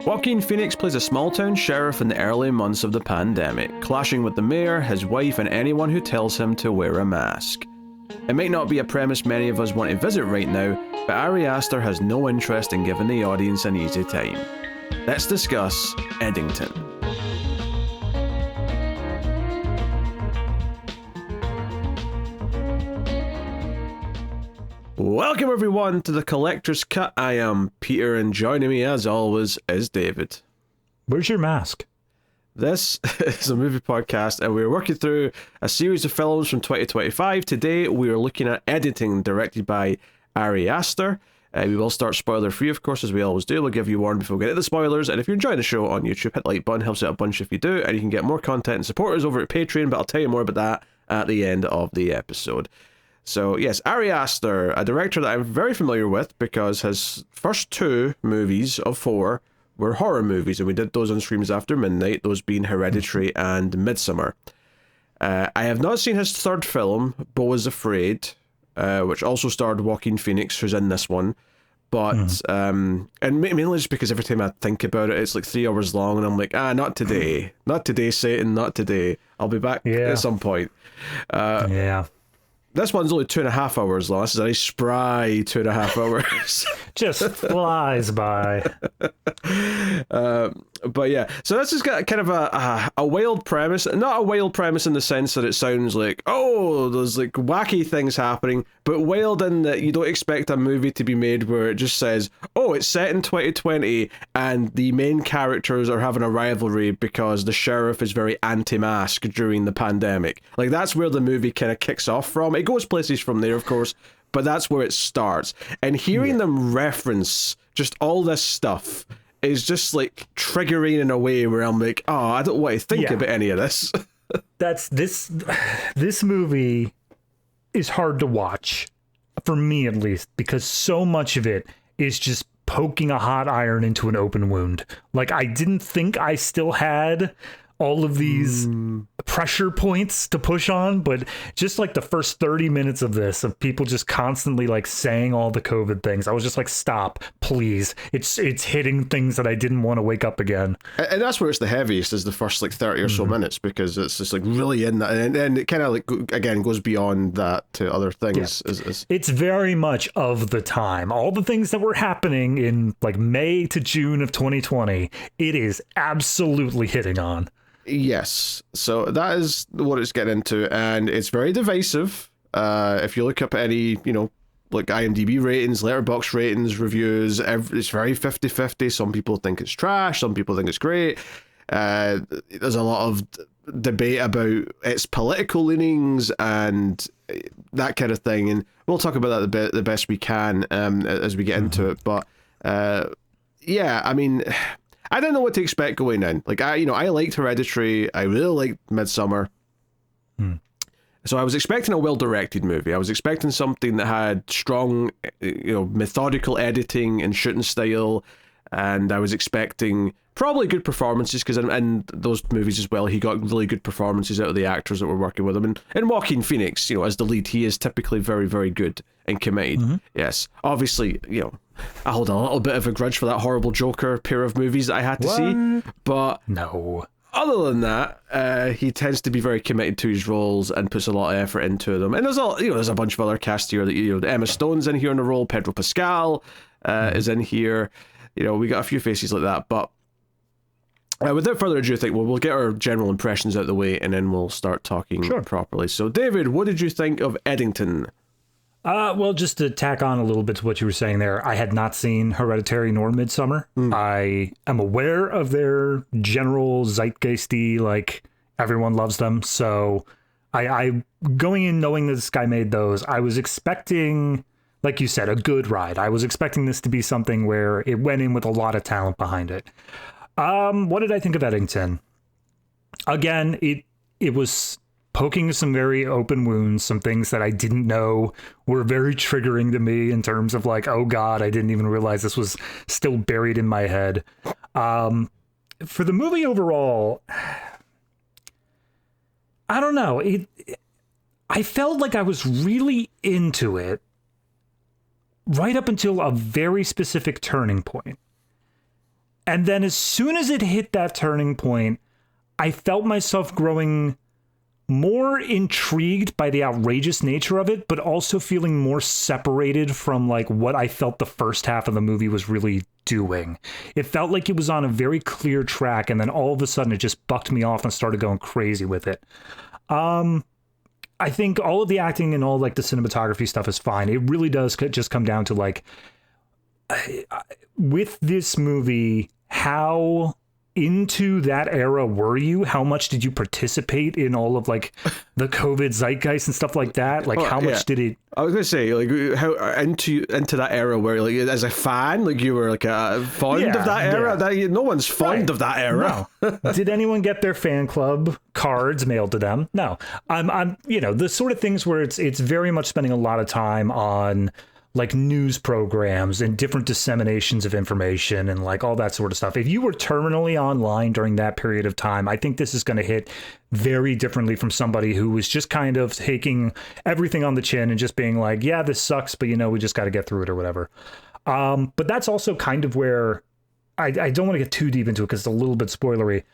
Joaquin Phoenix plays a small-town sheriff in the early months of the pandemic, clashing with the mayor, his wife, and anyone who tells him to wear a mask. It might not be a premise many of us want to visit right now, but Ari Aster has no interest in giving the audience an easy time. Let's discuss Eddington. Welcome everyone to the Collector's Cut. I am Peter, and joining me as always is David. Where's your mask? This is a movie podcast, and we're working through a series of films from 2025. Today we are looking at Eddington, directed by Ari Aster. We will start spoiler free, of course, as we always do. We'll give you warning before we get into the spoilers, and if you're enjoying the show on YouTube, hit the like button, helps out a bunch if you do, and you can get more content and support us over at Patreon, but I'll tell you more about that at the end of the episode. So yes, Ari Aster, a director that I'm very familiar with because his first two movies of four were horror movies, and we did those on Screams After Midnight, those being Hereditary and Midsommar. I have not seen his third film, Beau is Afraid, which also starred Joaquin Phoenix, who's in this one. But, and mainly just because every time I think about it, it's like 3 hours long, and I'm like, not today. Not today, Satan, not today. I'll be back at some point. This one's only 2.5 hours long. This is a nice spry 2.5 hours. Just flies by. But yeah, so this has got kind of a wild premise. Not a wild premise in the sense that it sounds like, oh, there's like wacky things happening, but wild in that you don't expect a movie to be made where it just says, oh, it's set in 2020 and the main characters are having a rivalry because the sheriff is very anti-mask during the pandemic. Like, that's where the movie kind of kicks off from. It goes places from there, of course, but that's where it starts. And hearing them reference just all this stuff is just like triggering in a way where I'm like, oh, I don't want to think about any of this. This movie is hard to watch, for me at least, because so much of it is just poking a hot iron into an open wound. Like, I didn't think I still had all of these pressure points to push on, but just like the first 30 minutes of this, of people just constantly like saying all the COVID things, I was just like, stop, please. It's hitting things that I didn't want to wake up again. And that's where it's the heaviest, is the first like 30 or so minutes, because it's just like really in that, and it kind of like, again, goes beyond that to other things. Yeah. It's very much of the time. All the things that were happening in like May to June of 2020, it is absolutely hitting on. Yes, so that is what it's getting into, and it's very divisive. If you look up any, like IMDb ratings, Letterboxd ratings, reviews, it's very 50-50. Some people think it's trash, some people think it's great. There's a lot of debate about its political leanings and that kind of thing, and we'll talk about that the best we can as we get into it. But yeah, I mean, I didn't know what to expect going in. Like, I liked Hereditary. I really liked Midsommar. So I was expecting a well-directed movie. I was expecting something that had strong, methodical editing and shooting style. And I was expecting probably good performances, because in those movies as well, he got really good performances out of the actors that were working with him. And Joaquin Phoenix, as the lead, he is typically very, very good and committed. Yes. Obviously, I hold a little bit of a grudge for that horrible Joker pair of movies that I had to see. But no. Other than that, he tends to be very committed to his roles and puts a lot of effort into them. And there's a bunch of other cast here that, Emma Stone's in here in the role. Pedro Pascal is in here. We got a few faces like that. But without further ado, I think we'll get our general impressions out of the way, and then we'll start talking properly. So, David, what did you think of Eddington? Well, just to tack on a little bit to what you were saying there, I had not seen Hereditary nor Midsommar. I am aware of their general zeitgeisty, like, everyone loves them. So I going in knowing that this guy made those, I was expecting, like you said, a good ride. I was expecting this to be something where it went in with a lot of talent behind it. What did I think of Eddington? Again, it was poking some very open wounds, some things that I didn't know were very triggering to me in terms of like, oh God, I didn't even realize this was still buried in my head. For the movie overall, I don't know. I felt like I was really into it right up until a very specific turning point. And then as soon as it hit that turning point, I felt myself growing more intrigued by the outrageous nature of it, but also feeling more separated from like what I felt the first half of the movie was really doing. It felt like it was on a very clear track, and then all of a sudden it just bucked me off and started going crazy with it. I think all of the acting and all like the cinematography stuff is fine. It really does just come down to like, with this movie, how into that era were you? How much did you participate in all of like the COVID zeitgeist and stuff like that? Like, how much did it? I was gonna say, like, how into that era where, like, as a fan, like, you were like fond of that era. That no one's fond of that era. No. Did anyone get their fan club cards mailed to them? No. I'm the sort of things where it's very much spending a lot of time on like news programs and different disseminations of information and like all that sort of stuff. If you were terminally online during that period of time, I think this is going to hit very differently from somebody who was just kind of taking everything on the chin and just being like, yeah, this sucks, but we just got to get through it or whatever. But that's also kind of where I don't want to get too deep into it because it's a little bit spoilery.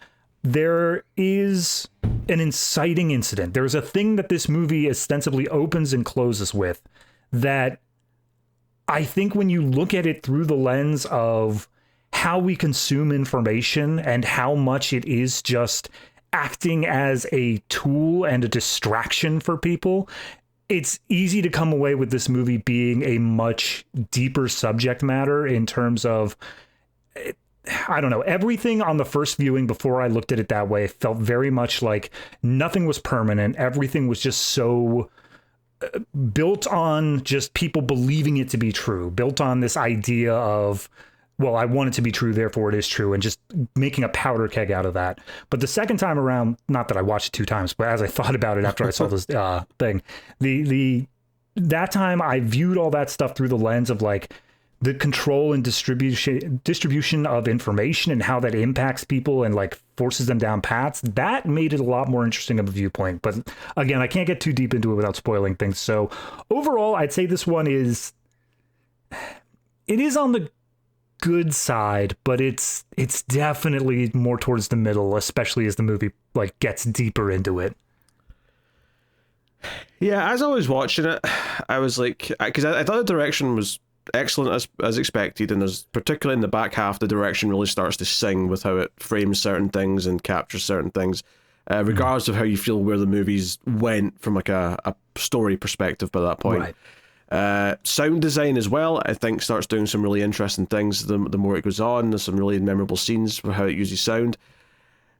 There is an inciting incident. There's a thing that this movie ostensibly opens and closes with that I think when you look at it through the lens of how we consume information and how much it is just acting as a tool and a distraction for people, it's easy to come away with this movie being a much deeper subject matter in terms of, I don't know, everything on the first viewing before I looked at it that way felt very much like nothing was permanent. Everything was just so built on just people believing it to be true, built on this idea of, well, I want it to be true, therefore it is true, and just making a powder keg out of that. But the second time around, not that I watched it 2 times, but as I thought about it after I saw this thing, that time I viewed all that stuff through the lens of like the control and distribution of information and how that impacts people and like forces them down paths. That made it a lot more interesting of a viewpoint. But again, I can't get too deep into it without spoiling things. So overall, I'd say this one is on the good side, but it's definitely more towards the middle, especially as the movie like gets deeper into it. Yeah, as I was watching it, I was like, because I thought the direction was excellent as expected, and there's particularly in the back half, the direction really starts to sing with how it frames certain things and captures certain things, regardless of how you feel where the movies went from like a story perspective by that point. Right. Sound design as well, I think, starts doing some really interesting things the more it goes on. There's some really memorable scenes for how it uses sound.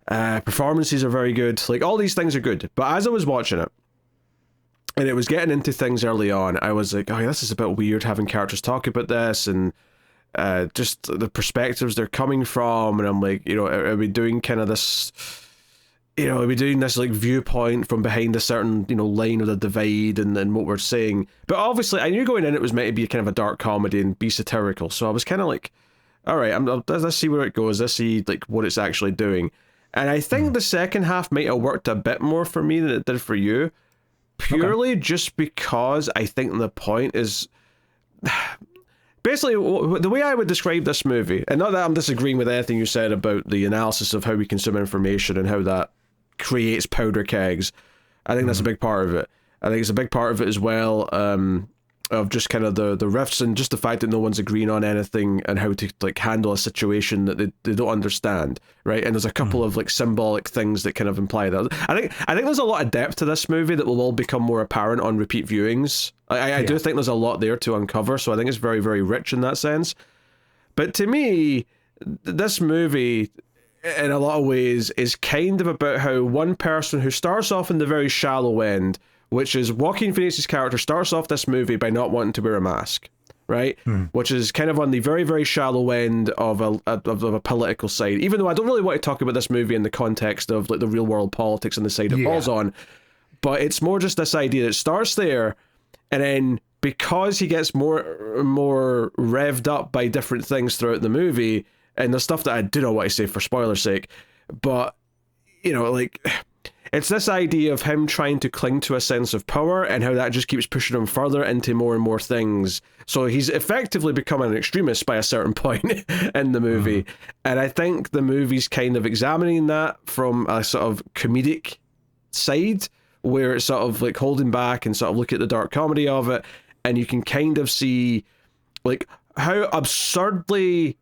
Performances are very good. Like, all these things are good. But as I was watching it, and it was getting into things early on, I was like, oh, this is a bit weird having characters talk about this, and just the perspectives they're coming from. And I'm like, are we doing kind of this, are we doing this like viewpoint from behind a certain, line of the divide and what we're saying? But obviously, I knew going in it was meant to be kind of a dark comedy and be satirical. So I was kind of like, all right, let's see where it goes. Let's see like what it's actually doing. And I think the second half might have worked a bit more for me than it did for you. Purely just because I think the point is basically the way I would describe this movie, and not that I'm disagreeing with anything you said about the analysis of how we consume information and how that creates powder kegs. I think that's a big part of it. I think it's a big part of it as well, of just kind of the riffs and just the fact that no one's agreeing on anything and how to like handle a situation that they don't understand, right? And there's a couple of like symbolic things that kind of imply that. I think there's a lot of depth to this movie that will all become more apparent on repeat viewings. I do think there's a lot there to uncover, so I think it's very, very rich in that sense. But to me, this movie, in a lot of ways, is kind of about how one person who starts off in the very shallow end, which is Joaquin Phoenix's character starts off this movie by not wanting to wear a mask, right? Which is kind of on the very, very shallow end of a political side. Even though I don't really want to talk about this movie in the context of like the real world politics and the side it falls on, but it's more just this idea that it starts there, and then because he gets more revved up by different things throughout the movie, and the stuff that I do not want to say for spoiler's sake, but like it's this idea of him trying to cling to a sense of power and how that just keeps pushing him further into more and more things. So he's effectively becoming an extremist by a certain point in the movie. And I think the movie's kind of examining that from a sort of comedic side, where it's sort of like holding back and sort of look at the dark comedy of it. And you can kind of see like how absurdly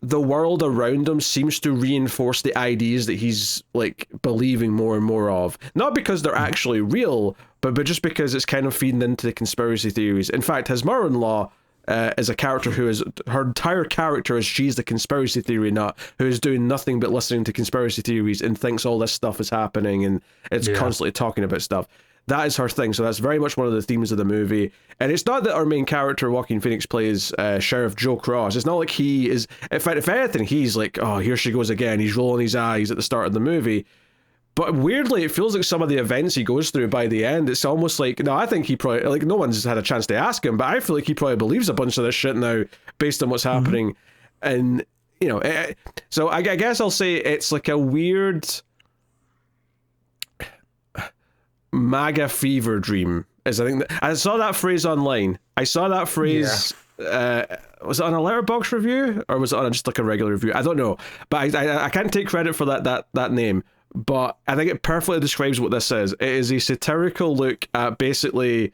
the world around him seems to reinforce the ideas that he's like believing more and more of. Not because they're actually real, but just because it's kind of feeding into the conspiracy theories. In fact, his mother-in-law is a character who is, her entire character is she's the conspiracy theory nut, who is doing nothing but listening to conspiracy theories and thinks all this stuff is happening and it's constantly talking about stuff. That is her thing. So that's very much one of the themes of the movie. And it's not that our main character, Joaquin Phoenix, plays Sheriff Joe Cross. It's not like he is... In fact, if anything, he's like, oh, here she goes again. He's rolling his eyes at the start of the movie. But weirdly, it feels like some of the events he goes through by the end, it's almost like... No, I think he probably... Like, no one's had a chance to ask him, but I feel like he probably believes a bunch of this shit now based on what's happening. And, you know... so I guess I'll say it's like a weird... MAGA fever dream is I think I saw that phrase online. I saw that phrase was it on a Letterboxd review or was it on just like a regular review? I don't know, but I can't take credit for that name, but I think it perfectly describes what this is. It is a satirical look at basically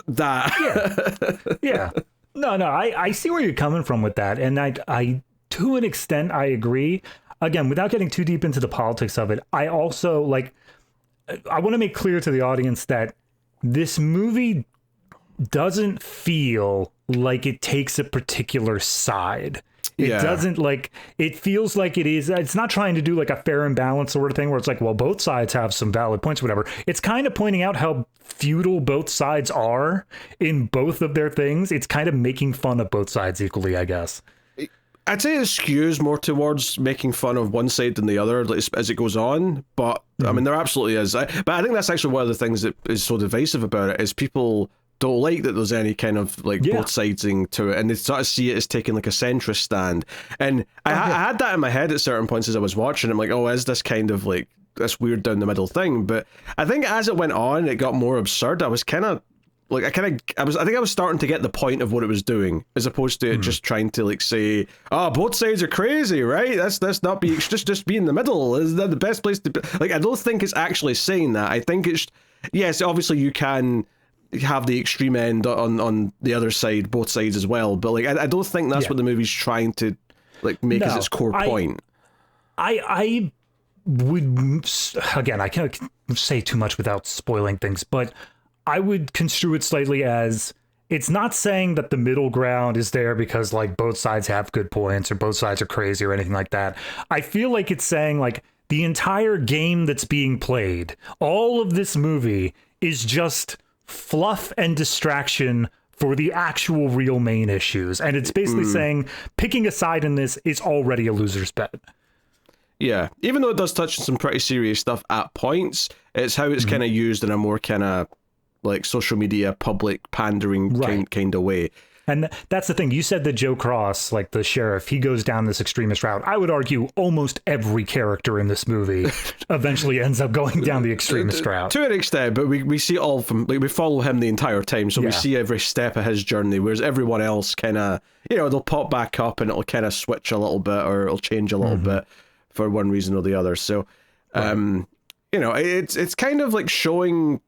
that. Yeah. No, I see where you're coming from with that, and I to an extent I agree. Again, without getting too deep into the politics of it, I also like. I want to make clear to the audience that this movie doesn't feel like it takes a particular side. It doesn't like, it feels like it's not trying to do like a fair and balanced sort of thing where it's like, well, both sides have some valid points or whatever. It's kind of pointing out how futile both sides are in both of their things. It's kind of making fun of both sides equally, I guess. I'd say it skews more towards making fun of one side than the other as it goes on, but I mean, there absolutely is. But I think that's actually one of the things that is so divisive about it, is people don't like that there's any kind of like both sidesing to it, and they sort of see it as taking like a centrist stand. And I had that in my head at certain points as I was watching. I'm like, oh, is this kind of like this weird down the middle thing? But I think as it went on, it got more absurd. I was kind of like, I think I was starting to get the point of what it was doing, as opposed to it just trying to like say, oh, both sides are crazy, right? That's not be just be in the middle. Is that the best place to be? Like, I don't think it's actually saying that. I think it's, yes, obviously you can have the extreme end on the other side, both sides as well, but like I don't think that's what the movie's trying to like make as its core point. I would, again, I can't say too much without spoiling things, but I would construe it slightly as it's not saying that the middle ground is there because like both sides have good points or both sides are crazy or anything like that. I feel like it's saying like the entire game that's being played, all of this movie is just fluff and distraction for the actual real main issues. And it's basically saying picking a side in this is already a loser's bet. Yeah, even though it does touch on some pretty serious stuff at points, it's how it's kind of used in a more kind of like social media, public pandering kind of way. And that's the thing. You said that Joe Cross, like the sheriff, he goes down this extremist route. I would argue almost every character in this movie eventually ends up going down the extremist route. To an extent, but we see all from, like, we follow him the entire time, so we see every step of his journey, whereas everyone else kind of, you know, they'll pop back up and it'll kind of switch a little bit, or it'll change a little bit for one reason or the other. So, you know, it's kind of like showing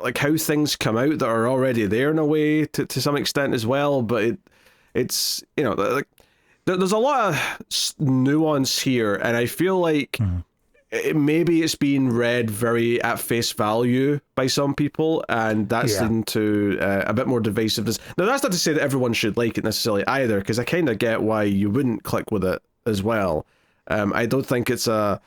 like how things come out that are already there in a way to some extent as well, but it's you know, like there's a lot of nuance here, and I feel like maybe it's being read very at face value by some people, and that's leading to a bit more divisiveness. Now, that's not to say that everyone should like it necessarily either, because I kind of get why you wouldn't click with it as well. I don't think it's a,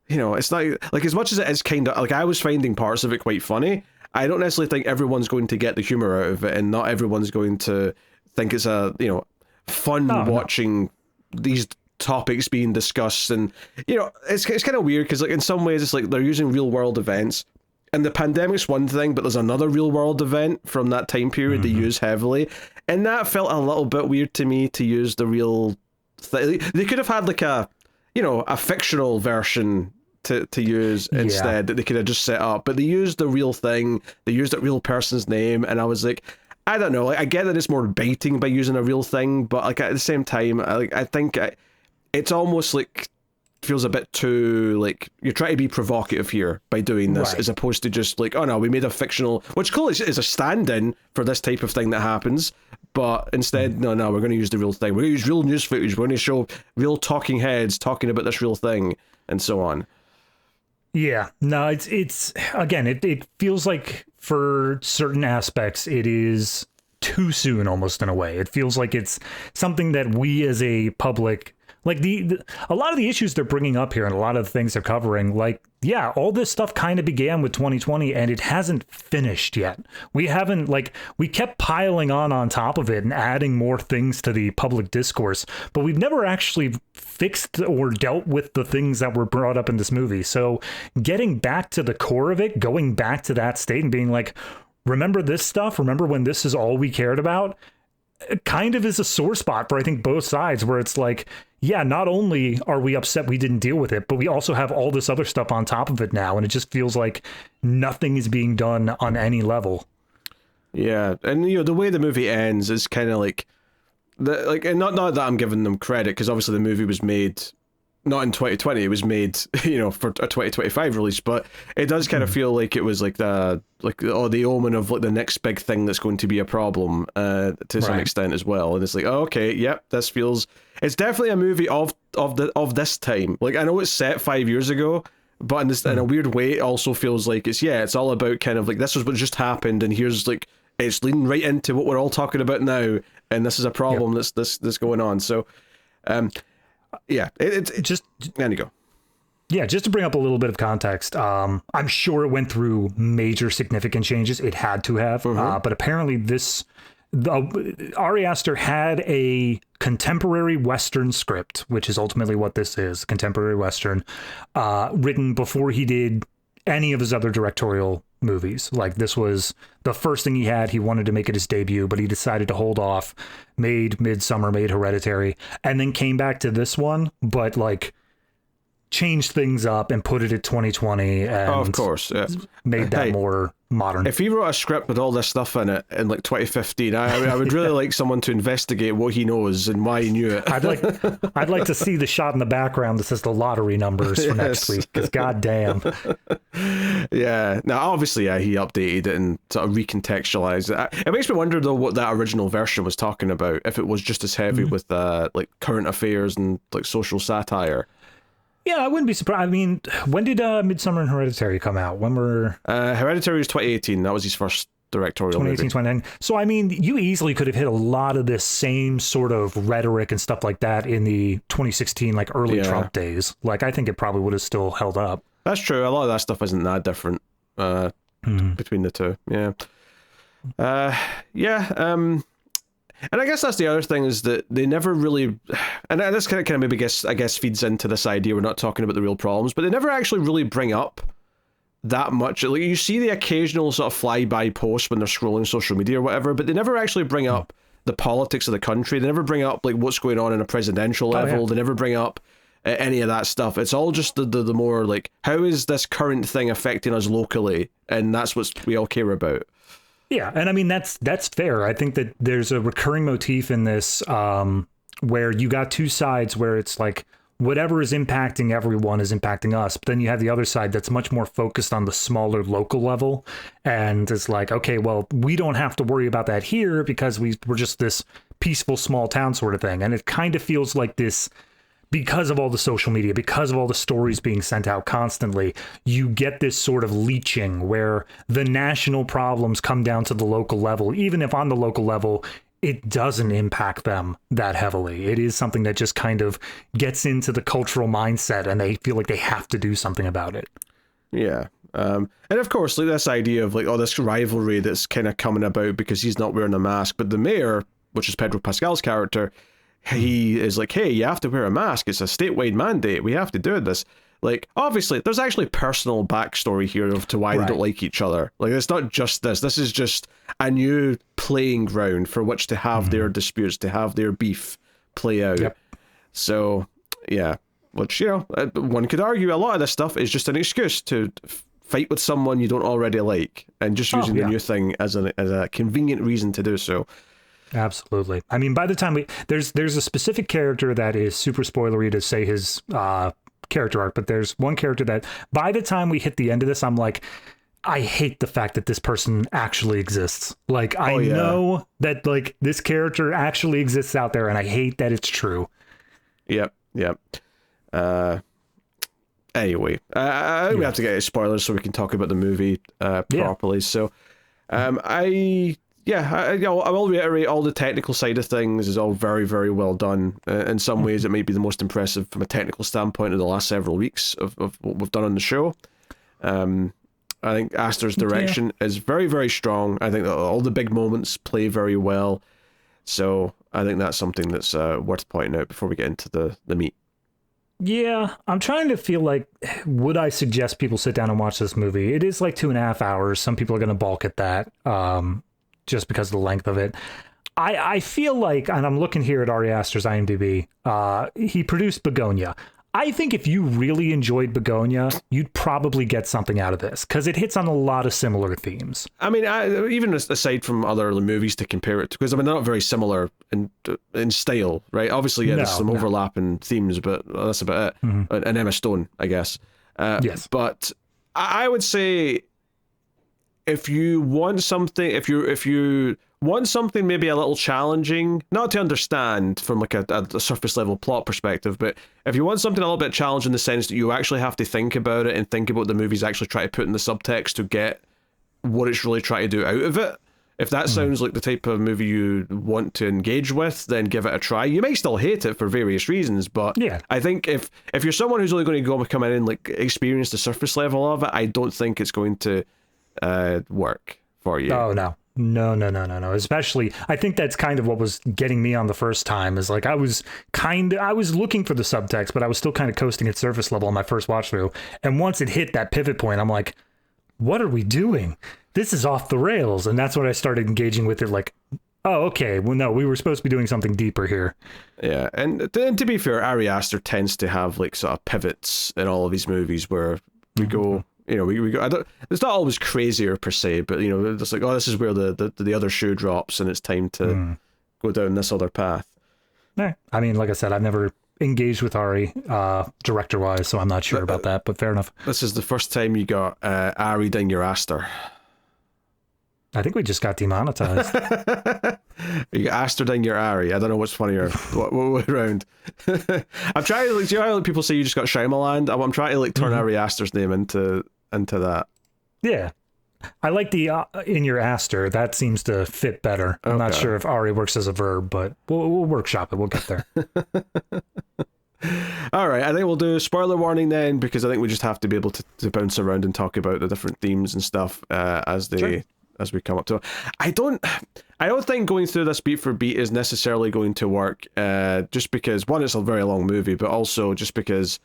you know, it's not like, as much as it is kind of like, I was finding parts of it quite funny, I don't necessarily think everyone's going to get the humor out of it, and not everyone's going to think it's a, you know, fun watching these topics being discussed. And, you know, it's kind of weird because like in some ways it's like they're using real world events, and the pandemic's one thing, but there's another real world event from that time period they use heavily, and that felt a little bit weird to me to use the real thing. They could have had like a, you know, a fictional version to use instead that they could have just set up, but they used the real thing. They used a real person's name, and I was like, I don't know. Like, I get that it's more baiting by using a real thing, but like at the same time, I think it's almost like feels a bit too like you're trying to be provocative here by doing this, as opposed to just like, oh no, we made a fictional, which clearly is a stand-in for this type of thing that happens, but instead no, we're going to use the real thing. We're going to use real news footage. We're going to show real talking heads talking about this real thing, and so on. Yeah, no, it's again, it feels like for certain aspects it is too soon, almost, in a way. It feels like it's something that we as a public, like a lot of the issues they're bringing up here and a lot of the things they're covering, like, yeah, all this stuff kind of began with 2020 and it hasn't finished yet. We haven't, like, we kept piling on top of it and adding more things to the public discourse, but we've never actually fixed or dealt with the things that were brought up in this movie. So getting back to the core of it, going back to that state and being like, remember this stuff? Remember when this is all we cared about? It kind of is a sore spot for, I think, both sides, where it's like, yeah, not only are we upset we didn't deal with it, but we also have all this other stuff on top of it now, and it just feels like nothing is being done on any level. Yeah, and the way the movie ends is kind of like, and not that I'm giving them credit, because obviously the movie was made not in 2020, it was made, for a 2025 release, but it does kind of feel like it was like the omen of like the next big thing that's going to be a problem to some extent as well. And it's like, oh, okay, yep, this feels, it's definitely a movie of this time. Like, I know it's set 5 years ago, but in a weird way, it also feels like it's all about kind of like, this was what just happened, and here's like, it's leading right into what we're all talking about now, and this is a problem that's going on. So, it's just, there you go. Yeah, just to bring up a little bit of context, I'm sure it went through major significant changes. It had to have, but apparently Ari Aster had a contemporary Western script, which is ultimately what this is, contemporary Western, written before he did any of his other directorial movies. Like, this was the first thing he had. He wanted to make it his debut, but he decided to hold off, made Midsommar, made Hereditary, and then came back to this one, but like changed things up and put it at 2020 and of course, made that more modern. If he wrote a script with all this stuff in it in like 2015, I would really like someone to investigate what he knows and why he knew it. I'd like to see the shot in the background that says the lottery numbers for next week, because goddamn. Yeah. Now, obviously, he updated it and sort of recontextualized it. It makes me wonder though what that original version was talking about. If it was just as heavy with like current affairs and like social satire. Yeah, I wouldn't be surprised. I mean, when did Midsommar and Hereditary come out? When were... Hereditary was 2018. That was his first directorial 2018, movie. 2019. So, I mean, you easily could have hit a lot of this same sort of rhetoric and stuff like that in the 2016, like, early Trump days. Like, I think it probably would have still held up. That's true. A lot of that stuff isn't that different between the two. And I guess that's the other thing, is that they never really, and this kind of maybe I guess feeds into this idea we're not talking about the real problems, but they never actually really bring up that much. Like, you see the occasional sort of flyby post when they're scrolling social media or whatever, but they never actually bring up the politics of the country. They never bring up like what's going on in a presidential level. They never bring up any of that stuff. It's all just the more like, how is this current thing affecting us locally, and that's what we all care about. Yeah, and I mean, that's fair. I think that there's a recurring motif in this where you got two sides where it's like whatever is impacting everyone is impacting us. But then you have the other side that's much more focused on the smaller local level. And it's like, okay, well, we don't have to worry about that here because we're just this peaceful small town sort of thing. And it kind of feels like this, because of all the social media, because of all the stories being sent out constantly, you get this sort of leeching where the national problems come down to the local level, even if on the local level, it doesn't impact them that heavily. It is something that just kind of gets into the cultural mindset and they feel like they have to do something about it. Yeah. And of course, like this idea of like, oh, this rivalry that's kind of coming about because he's not wearing a mask, but the mayor, which is Pedro Pascal's character, he is like, hey, you have to wear a mask. It's a statewide mandate. We have to do this. Like, obviously, there's actually personal backstory here of to why they don't like each other. Like, it's not just this. This is just a new playing ground for which to have their disputes, to have their beef play out. So, yeah. which, one could argue a lot of this stuff is just an excuse to fight with someone you don't already like, and just using the new thing as a convenient reason to do so. Absolutely. I mean, by the time there's a specific character that is super spoilery to say his character arc, but there's one character that by the time we hit the end of this, I'm like, I hate the fact that this person actually exists. Like, I know that like this character actually exists out there, and I hate that it's true. Yep. Anyway, we have to get into spoilers so we can talk about the movie properly. So, I will reiterate, all the technical side of things is all very, very well done. In some ways, it might be the most impressive from a technical standpoint of the last several weeks of what we've done on the show. I think Aster's direction is very, very strong. I think that all the big moments play very well. So I think that's something that's worth pointing out before we get into the meat. Yeah, I'm trying to feel like, would I suggest people sit down and watch this movie? It is like 2.5 hours. Some people are going to balk at that just because of the length of it. I feel like, and I'm looking here at Ari Aster's IMDb, he produced Begonia. I think if you really enjoyed Begonia, you'd probably get something out of this, because it hits on a lot of similar themes. I mean, even aside from other movies to compare it to, because I mean, they're not very similar in style, right? Obviously, there's some overlap in themes, but that's about it. Mm-hmm. And Emma Stone, I guess. Yes. But I would say, if you want something, if you want something maybe a little challenging, not to understand from like a surface level plot perspective, but if you want something a little bit challenging in the sense that you actually have to think about it and think about what the movie's actually trying to put in the subtext to get what it's really trying to do out of it, if that sounds like the type of movie you want to engage with, then give it a try. You may still hate it for various reasons, but I think if you're someone who's only going to come in and like experience the surface level of it, I don't think it's going to work for you. Oh, no. No. Especially, I think that's kind of what was getting me on the first time, is like I was looking for the subtext, but I was still kind of coasting at surface level on my first watch through. And once it hit that pivot point, I'm like, what are we doing? This is off the rails. And that's when I started engaging with it, like, oh, okay, well, no, we were supposed to be doing something deeper here. Yeah, and to be fair, Ari Aster tends to have like sort of pivots in all of these movies where we go... we go. It's not always crazier per se, but it's like, oh, this is where the other shoe drops, and it's time to go down this other path. Yeah, I mean, like I said, I've never engaged with Ari director wise, so I'm not sure about that. But fair enough. This is the first time you got Ari in your Aster. I think we just got demonetized. You got Aster in your Ari. I don't know what's funnier. what way around? I'm trying to, you know how people say you just got Shyamalan? I'm trying to turn Ari Aster's name into that. Yeah. I like the in your Aster. That seems to fit better. I'm not sure if Ari works as a verb, but we'll workshop it. We'll get there. All right, I think we'll do spoiler warning then, because I think we just have to be able to bounce around and talk about the different themes and stuff as we come up to it. I don't think going through this beat for beat is necessarily going to work, just because, one, it's a very long movie, but also just because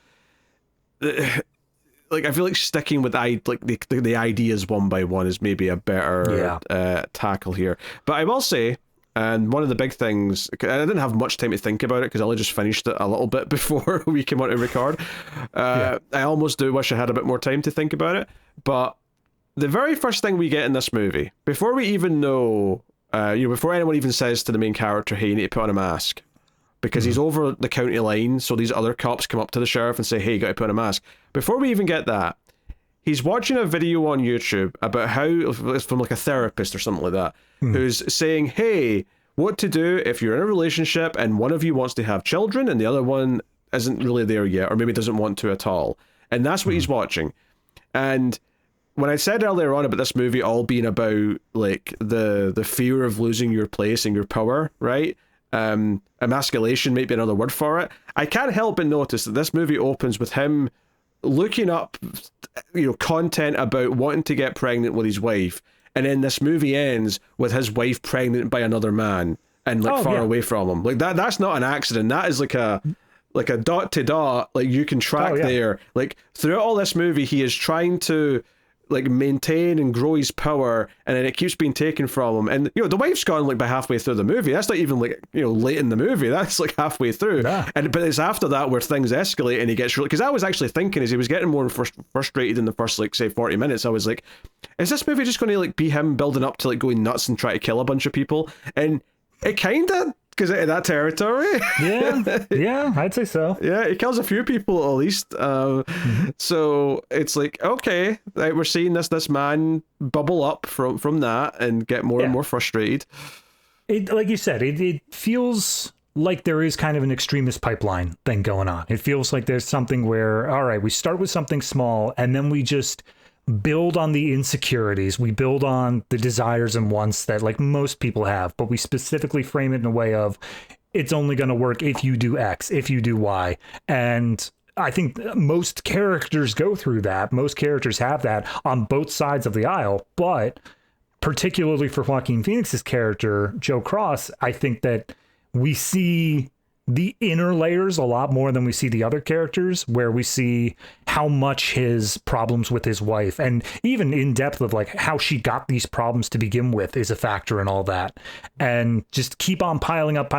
I feel like sticking with the ideas one by one is maybe a better tackle here. But I will say, and one of the big things, and I didn't have much time to think about it because I only just finished it a little bit before we came on to record. I almost do wish I had a bit more time to think about it. But the very first thing we get in this movie, before we even know, before anyone even says to the main character, hey, you need to put on a mask, because he's over the county line, so these other cops come up to the sheriff and say, hey, you got to put on a mask. Before we even get that, he's watching a video on YouTube about how, it's from like a therapist or something like that, who's saying, hey, what to do if you're in a relationship and one of you wants to have children and the other one isn't really there yet, or maybe doesn't want to at all. And that's what he's watching. And when I said earlier on about this movie all being about like the fear of losing your place and your power, right? Emasculation might be another word for it. I can't help but notice that this movie opens with him looking up, content about wanting to get pregnant with his wife, and then this movie ends with his wife pregnant by another man and far away from him. Like that's not an accident. That is like a dot to dot. Like you can track there. Like throughout all this movie, he is trying to like maintain and grow his power, and then it keeps being taken from him. And the wife's gone like by halfway through the movie. That's not even like late in the movie. That's like halfway through. Yeah. But it's after that where things escalate and he gets really, because I was actually thinking as he was getting more frustrated in the first like say 40 minutes, I was like, is this movie just going to like be him building up to like going nuts and try to kill a bunch of people? And it kind of, because in that territory. Yeah, I'd say so. Yeah, he kills a few people at least. So it's like, okay, like we're seeing this man bubble up from that and get more and more frustrated. It, like you said, it feels like there is kind of an extremist pipeline thing going on. It feels like there's something where, all right, we start with something small and then we just build on the insecurities. We build on the desires and wants that like most people have, but we specifically frame it in a way of it's only going to work if you do X, if you do Y. And I think most characters go through that. Most characters have that on both sides of the aisle, but particularly for Joaquin Phoenix's character, Joe Cross, I think that we see the inner layers a lot more than we see the other characters, where we see how much his problems with his wife and even in depth of like how she got these problems to begin with is a factor in all that, and just keep on piling up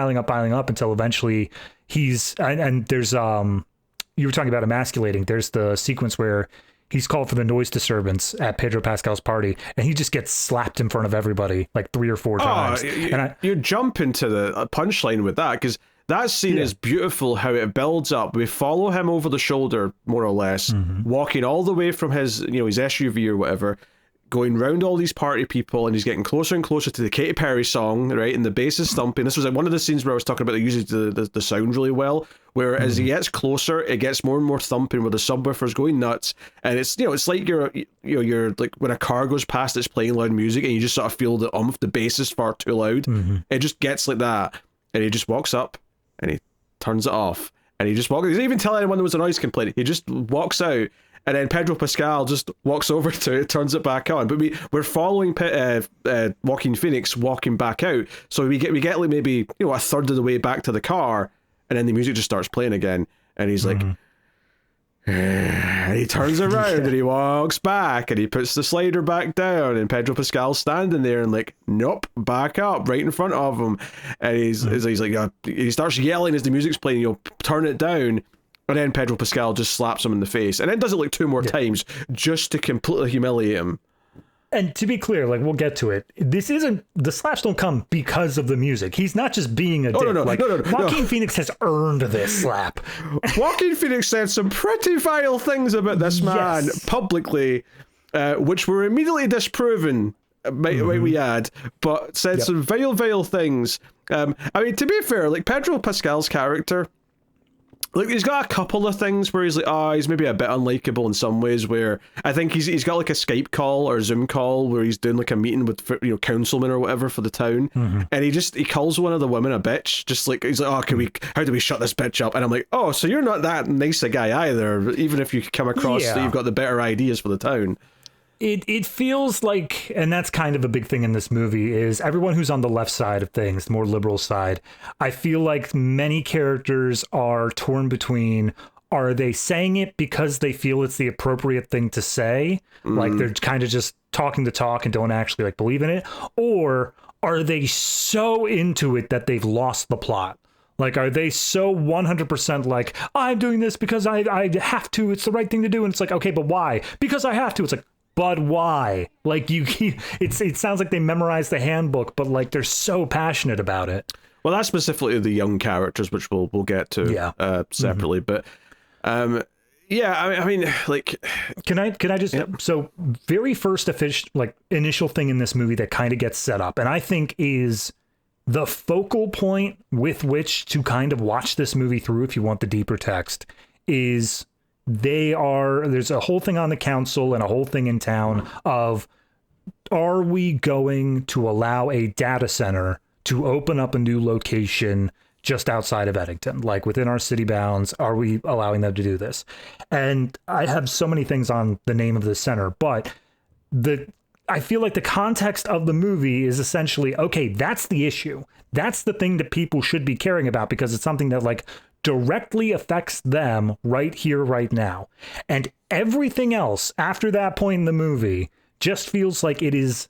until eventually he's and there's you were talking about emasculating. There's the sequence where he's called for the noise disturbance at Pedro Pascal's party, and he just gets slapped in front of everybody like 3 or 4 times. You jump into the punchline with that, because that scene is beautiful, how it builds up. We follow him over the shoulder, more or less, walking all the way from his, his SUV or whatever, going round all these party people, and he's getting closer and closer to the Katy Perry song, right? And the bass is thumping. This was like one of the scenes where I was talking about they uses the sound really well, where as he gets closer, it gets more and more thumping, where the subwoofer's going nuts, and it's it's like you're like when a car goes past, it's playing loud music, and you just sort of feel the bass is far too loud. It just gets like that, and he just walks up and he turns it off, and he doesn't even tell anyone there was a noise complaint. He just walks out, and then Pedro Pascal just walks over to it, turns it back on. But we're following Joaquin Phoenix walking back out, so we get like maybe a third of the way back to the car, and then the music just starts playing again, and he's like, and he turns around and he walks back and he puts the slider back down, and Pedro Pascal's standing there and like, nope, back up right in front of him, and he's like, he starts yelling as the music's playing, turn it down, and then Pedro Pascal just slaps him in the face, and then does it like 2 more times just to completely humiliate him. And to be clear, like, we'll get to it. This isn't, the slaps don't come because of the music. He's not just being a dick. No. Joaquin Phoenix has earned this slap. Joaquin Phoenix said some pretty vile things about this man publicly, which were immediately disproven, might we add, but said some vile things. I mean, to be fair, like, Pedro Pascal's character, like, he's got a couple of things where he's like, he's maybe a bit unlikable in some ways, where I think he's got like a Skype call or a Zoom call where he's doing like a meeting with, councilmen or whatever for the town, and he calls one of the women a bitch, just like, he's like, how do we shut this bitch up? And I'm like, so you're not that nice a guy either, even if you come across that you've got the better ideas for the town. It feels like, and that's kind of a big thing in this movie, is everyone who's on the left side of things, the more liberal side, I feel like many characters are torn between, are they saying it because they feel it's the appropriate thing to say? Like they're kind of just talking the talk and don't actually like believe in it? Or are they so into it that they've lost the plot? Like, are they so 100% like, I'm doing this because I have to, it's the right thing to do? And it's like, okay, but why? Because I have to. It's like, but why? Like, it sounds like they memorized the handbook, but like they're so passionate about it. Well, that's specifically the young characters, which we'll get to separately. But I mean, like, can I just so very first initial thing in this movie that kind of gets set up, and I think is the focal point with which to kind of watch this movie through if you want the deeper text, is there's a whole thing on the council and a whole thing in town of, are we going to allow a data center to open up a new location just outside of Eddington, like within our city bounds? Are we allowing them to do this? And I have so many things on the name of the center, but I feel like the context of the movie is essentially, okay, that's the issue. That's the thing that people should be caring about, because it's something that like directly affects them right here, right now. And everything else after that point in the movie just feels like it is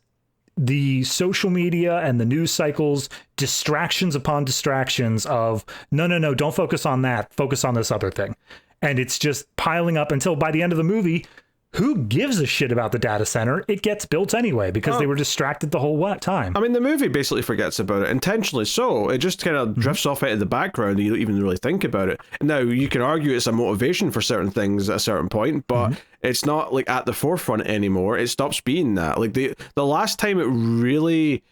the social media and the news cycles, distractions upon distractions of, no, don't focus on that. Focus on this other thing. And it's just piling up until by the end of the movie, who gives a shit about the data center? It gets built anyway because they were distracted the whole time. I mean, the movie basically forgets about it, intentionally so. It just kind of drifts off into the background and you don't even really think about it. Now, you can argue it's a motivation for certain things at a certain point, but it's not like at the forefront anymore. It stops being that. Like the last time it really,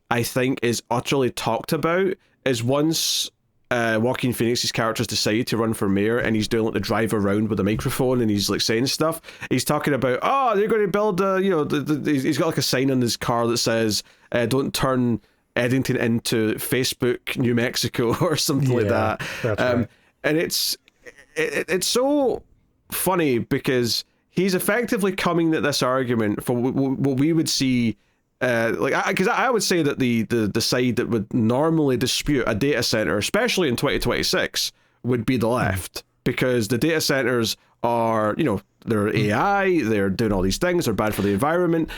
I think, is utterly talked about is once Joaquin Phoenix's character's decided to run for mayor and he's doing like the drive around with a microphone and he's like saying stuff. He's talking about, they're going to build he's got like a sign on his car that says, don't turn Eddington into Facebook New Mexico or something like that. That's right. And it's so funny because he's effectively coming at this argument for what we would see. Because I would say that the side that would normally dispute a data center, especially in 2026, would be the left, because the data centers are, they're AI, they're doing all these things, they're bad for the environment.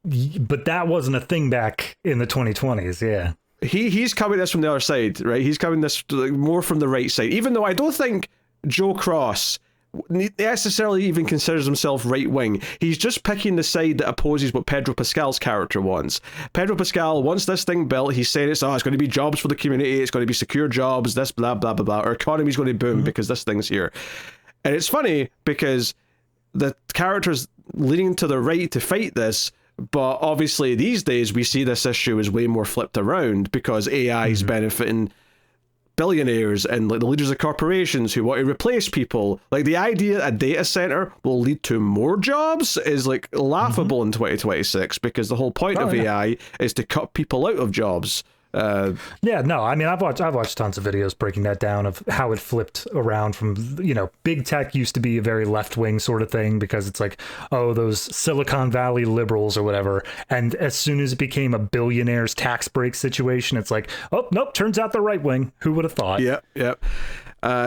But that wasn't a thing back in the 2020s, yeah. He's coming this from the other side, right? He's coming this more from the right side, even though I don't think Joe Cross necessarily even considers himself right-wing. He's just picking the side that opposes what Pedro Pascal's character wants. Pedro Pascal wants this thing built. He's saying it's going to be jobs for the community, it's going to be secure jobs, this blah blah blah blah. Our economy's going to boom because this thing's here. And it's funny because the character's leaning to the right to fight this, but obviously these days we see this issue as way more flipped around because AI is benefiting billionaires and like the leaders of corporations who want to replace people. Like the idea that a data center will lead to more jobs is like laughable in 2026 because the whole point of AI is to cut people out of jobs. I mean, I've watched tons of videos breaking that down of how it flipped around from, big tech used to be a very left-wing sort of thing because it's like, those Silicon Valley liberals or whatever. And as soon as it became a billionaire's tax break situation, it's like, oh, nope, turns out the right wing. Who would have thought? Yep.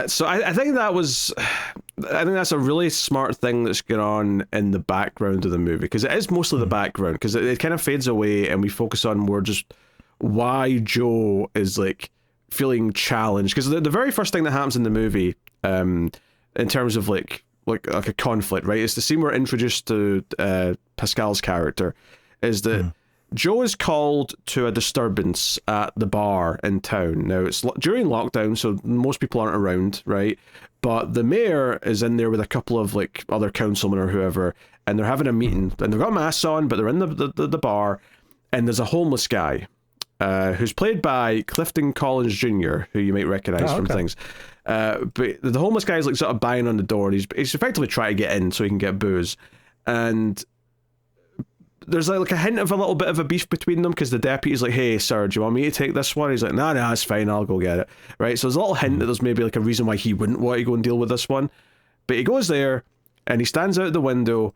So I think that's a really smart thing that's going on in the background of the movie, because it is mostly the background, because it kind of fades away and we focus on more just why Joe is like feeling challenged. Because the very first thing that happens in the movie, in terms of like a conflict, right, is the scene we're introduced to Pascal's character, is that Joe is called to a disturbance at the bar in town. Now it's during lockdown, so most people aren't around, right? But the mayor is in there with a couple of like other councilmen or whoever, and they're having a meeting, and they've got masks on, but they're in the bar, and there's a homeless guy. Who's played by Clifton Collins Jr., who you might recognize from things. But the homeless guy's like sort of banging on the door, and he's effectively trying to get in so he can get booze. And there's like a hint of a little bit of a beef between them because the deputy's like, hey, sir, do you want me to take this one? He's like, nah, it's fine, I'll go get it. Right? So there's a little hint that there's maybe like a reason why he wouldn't want to go and deal with this one. But he goes there, and he stands out the window,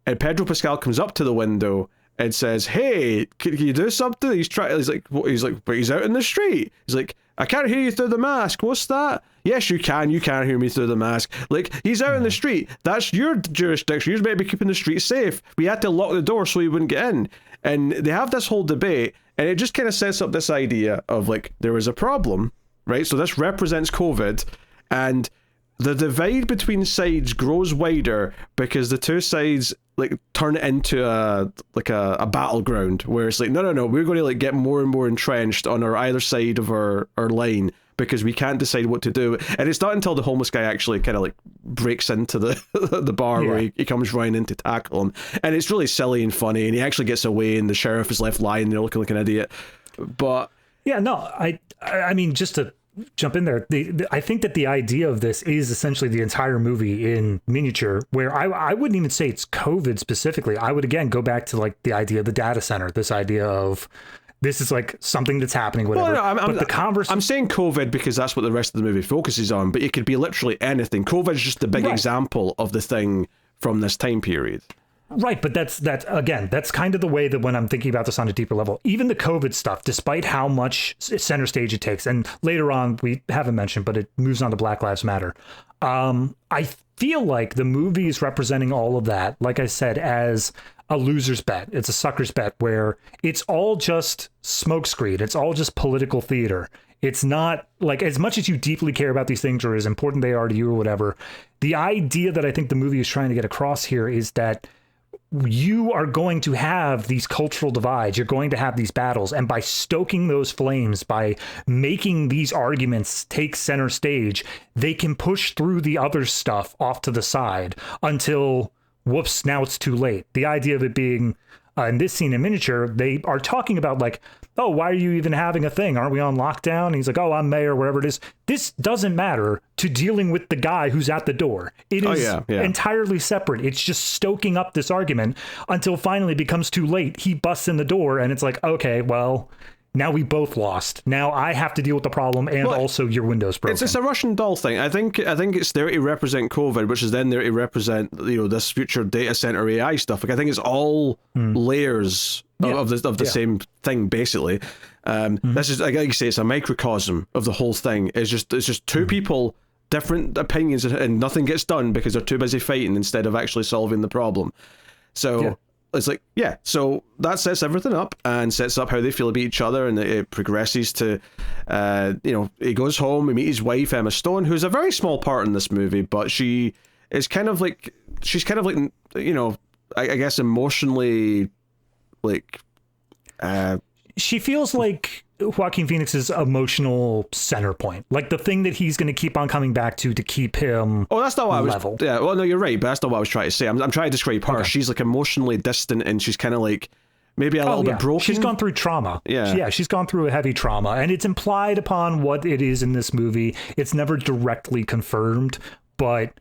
and Pedro Pascal comes up to the window and says, hey, can you do something? He's like, but he's out in the street. He's like, I can't hear you through the mask. What's that? Yes, you can't hear me through the mask. Like, he's out in the street. That's your jurisdiction. You're meant to be keeping the street safe. We had to lock the door so he wouldn't get in. And they have this whole debate, and it just kind of sets up this idea of like, there was a problem, right? So this represents COVID, and the divide between sides grows wider because the two sides like turn it into a battleground where it's like, no, we're going to like get more and more entrenched on our either side of our line because we can't decide what to do. And it's not until the homeless guy actually kind of like breaks into the bar where he comes running in to tackle him. And it's really silly and funny, and he actually gets away, and the sheriff is left lying there looking like an idiot. But I mean, just to jump in there, I think that the idea of this is essentially the entire movie in miniature, where I wouldn't even say it's COVID specifically. I would again go back to like the idea of the data center, this idea of this is like something that's happening, whatever. Well, no, I'm saying COVID because that's what the rest of the movie focuses on, but it could be literally anything. COVID is just the big example of the thing from this time period. Right, but that's again, that's kind of the way that when I'm thinking about this on a deeper level, even the COVID stuff, despite how much center stage it takes, and later on we haven't mentioned, but it moves on to Black Lives Matter. I feel like the movie is representing all of that, like I said, as a loser's bet. It's a sucker's bet where it's all just smokescreen. It's all just political theater. It's not like, as much as you deeply care about these things or as important they are to you or whatever, the idea that I think the movie is trying to get across here is that you are going to have these cultural divides. You're going to have these battles. And by stoking those flames, by making these arguments take center stage, they can push through the other stuff off to the side until, whoops, now it's too late. The idea of it being, in this scene in miniature, they are talking about like, oh, why are you even having a thing? Aren't we on lockdown? And he's like, oh, I'm mayor, wherever it is. This doesn't matter to dealing with the guy who's at the door. It is entirely separate. It's just stoking up this argument until finally it becomes too late. He busts in the door and it's like, okay, well, now we both lost. Now I have to deal with the problem, and also your window's broken. It's a Russian doll thing. I think it's there to represent COVID, which is then there to represent, you know, this future data center AI stuff. Like, I think it's all layers of the same thing, basically. This is, like you say, it's a microcosm of the whole thing. It's just two people, different opinions, and nothing gets done because they're too busy fighting instead of actually solving the problem. So it's like, so that sets everything up and sets up how they feel about each other, and it progresses to, you know, he goes home, we meet his wife, Emma Stone, who's a very small part in this movie, but she's kind of like, you know, I guess emotionally, like, she feels like Joaquin Phoenix's emotional center point, like the thing that he's going to keep on coming back to keep him. Oh, that's not what level. I was. Yeah, well, no, you're right, but that's not what I was trying to say. I'm trying to describe her. Okay. She's like emotionally distant, and she's kind of like maybe a little bit broken. She's gone through trauma. Yeah, she's gone through a heavy trauma, and it's implied upon what it is in this movie. It's never directly confirmed, but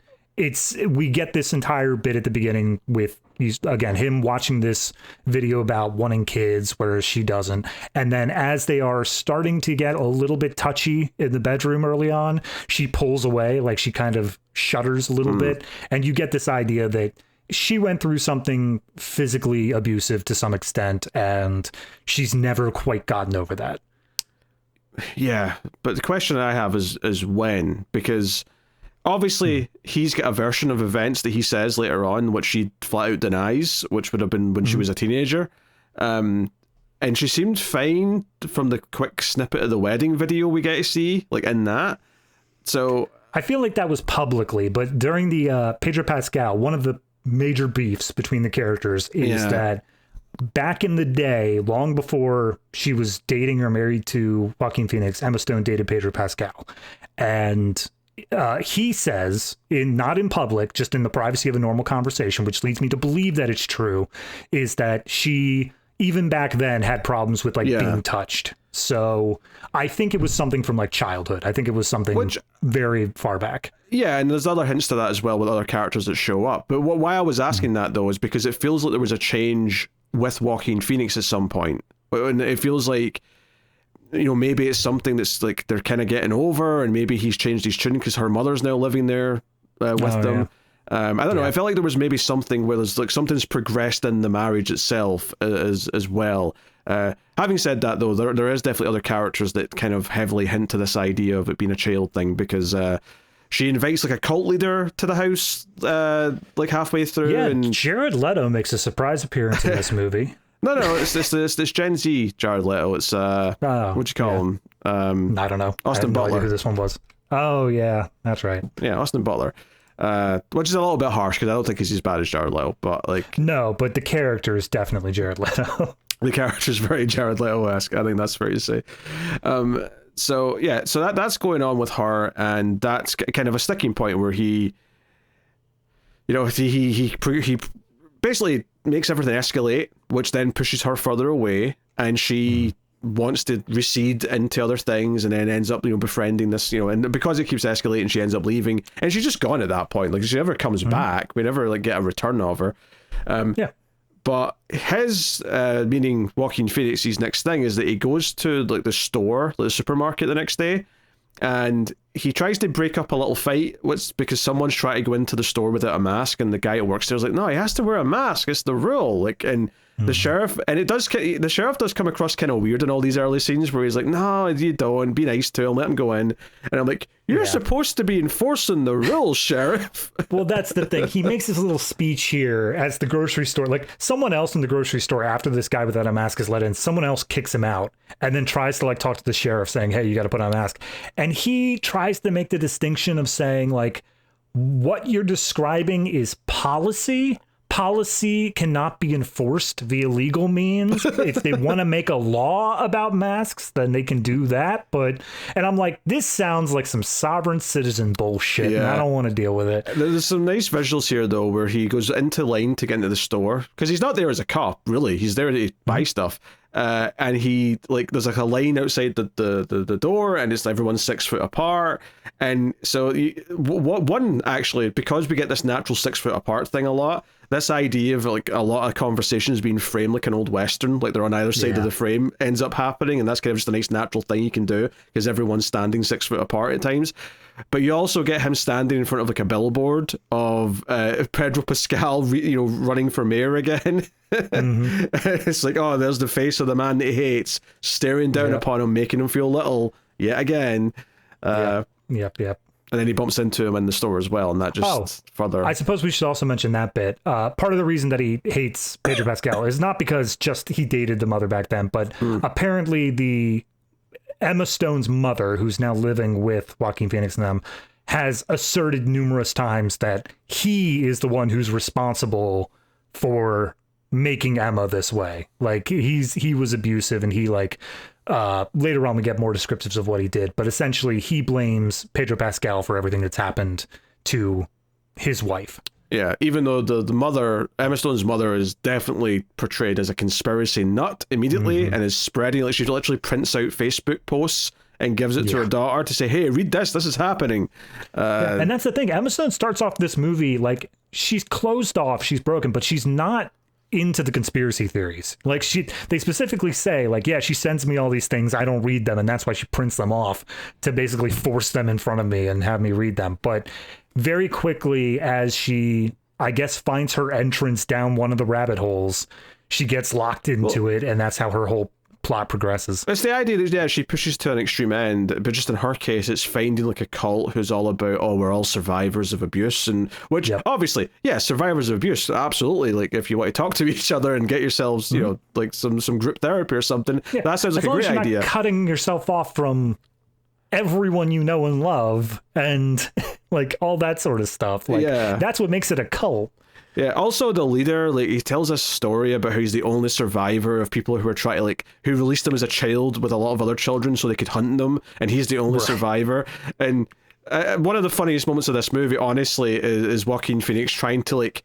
we get this entire bit at the beginning with him watching this video about wanting kids, whereas she doesn't. And then as they are starting to get a little bit touchy in the bedroom early on, she pulls away, like she kind of shudders a little bit. And you get this idea that she went through something physically abusive to some extent, and she's never quite gotten over that. Yeah, but the question I have is when, because obviously he's got a version of events that he says later on, which she flat out denies, which would have been when she was a teenager. And she seemed fine from the quick snippet of the wedding video we get to see, like in that. So I feel like that was publicly, but during the Pedro Pascal, one of the major beefs between the characters is that back in the day, long before she was dating or married to Joaquin Phoenix, Emma Stone dated Pedro Pascal. And he says, not in public, just in the privacy of a normal conversation, which leads me to believe that it's true, is that she, even back then, had problems with being touched. So I think it was something from like childhood. I think it was something very far back. Yeah, and there's other hints to that as well with other characters that show up. But why I was asking that, though, is because it feels like there was a change with Joaquin Phoenix at some point. And it feels like, you know, maybe it's something that's like they're kind of getting over, and maybe he's changed his tune because her mother's now living there with them. I don't know. I felt like there was maybe something where there's like something's progressed in the marriage itself as well. Having said that, though, there is definitely other characters that kind of heavily hint to this idea of it being a child thing, because she invites like a cult leader to the house like halfway through. Yeah, and Jared Leto makes a surprise appearance in this movie. No, it's this Gen Z Jared Leto. It's what'd you call him? I don't know. Austin Butler. No idea who this one was. Oh yeah, that's right. Yeah, Austin Butler. Which is a little bit harsh because I don't think he's as bad as Jared Leto, but like but the character is definitely Jared Leto. The character is very Jared Leto-esque. I think that's fair to say. So that's going on with her, and that's kind of a sticking point where he basically makes everything escalate, which then pushes her further away, and she wants to recede into other things, and then ends up befriending this, and because it keeps escalating, she ends up leaving, and she's just gone at that point. Like, she never comes back. We never get a return of her. But his meaning Joaquin Phoenix's next thing is that he goes to like the store, like the supermarket, the next day, and he tries to break up a little fight, which because someone's trying to go into the store without a mask, and the guy that works there is like, no, he has to wear a mask. It's the rule. Like, and the sheriff, and the sheriff does come across kind of weird in all these early scenes where he's like, no, you don't. Be nice to him. Let him go in. And I'm like, you're supposed to be enforcing the rules, sheriff. Well, that's the thing. He makes this little speech here as the grocery store, like someone else in the grocery store after this guy without a mask is let in, someone else kicks him out and then tries to like talk to the sheriff saying, hey, you got to put on a mask. And he tries to make the distinction of saying like, what you're describing is policy. Policy cannot be enforced via legal means. If they want to make a law about masks, then they can do that. And I'm like, this sounds like some sovereign citizen bullshit, and I don't want to deal with it. There's some nice visuals here, though, where he goes into line to get into the store, because he's not there as a cop, really. He's there to buy stuff. And he, like, there's like a line outside the door, and it's everyone's 6 foot apart. And so actually, because we get this natural 6 foot apart thing a lot, this idea of like a lot of conversations being framed like an old western, like they're on either side of the frame, ends up happening, and that's kind of just a nice natural thing you can do because everyone's standing 6 foot apart at times. But you also get him standing in front of like a billboard of Pedro Pascal, running for mayor again. It's like, oh, there's the face of the man that he hates, staring down upon him, making him feel little yet again. Yep. And then he bumps into him in the store as well, and that just further... I suppose we should also mention that bit. Part of the reason that he hates Pedro Pascal is not because just he dated the mother back then, but apparently the Emma Stone's mother, who's now living with Joaquin Phoenix and them, has asserted numerous times that he is the one who's responsible for making Emma this way. Like, he was abusive, and he, like... later on, we get more descriptives of what he did, but essentially he blames Pedro Pascal for everything that's happened to his wife. Yeah, even though the mother, Emma Stone's mother, is definitely portrayed as a conspiracy nut immediately and is spreading, like she literally prints out Facebook posts and gives it to her daughter to say, hey, read this is happening. And that's the thing. Emma Stone starts off this movie like she's closed off, she's broken, but she's not into the conspiracy theories. Like they specifically say, like, yeah, she sends me all these things, I don't read them, and that's why she prints them off to basically force them in front of me and have me read them. But very quickly, as she, I guess, finds her entrance down one of the rabbit holes, she gets locked into it, and that's how her whole plot progresses. It's the idea that she pushes to an extreme end, but just in her case, it's finding like a cult who's all about, oh, we're all survivors of abuse, and which obviously, survivors of abuse, absolutely. Like if you want to talk to each other and get yourselves, like some group therapy or something, that sounds like a great idea. Not cutting yourself off from everyone you know and love, and like all that sort of stuff. Like that's what makes it a cult. Yeah, also the leader, like, he tells us a story about how he's the only survivor of people who are trying to, like, who released him as a child with a lot of other children so they could hunt them, and he's the only survivor. And one of the funniest moments of this movie, honestly, is Joaquin Phoenix trying to, like,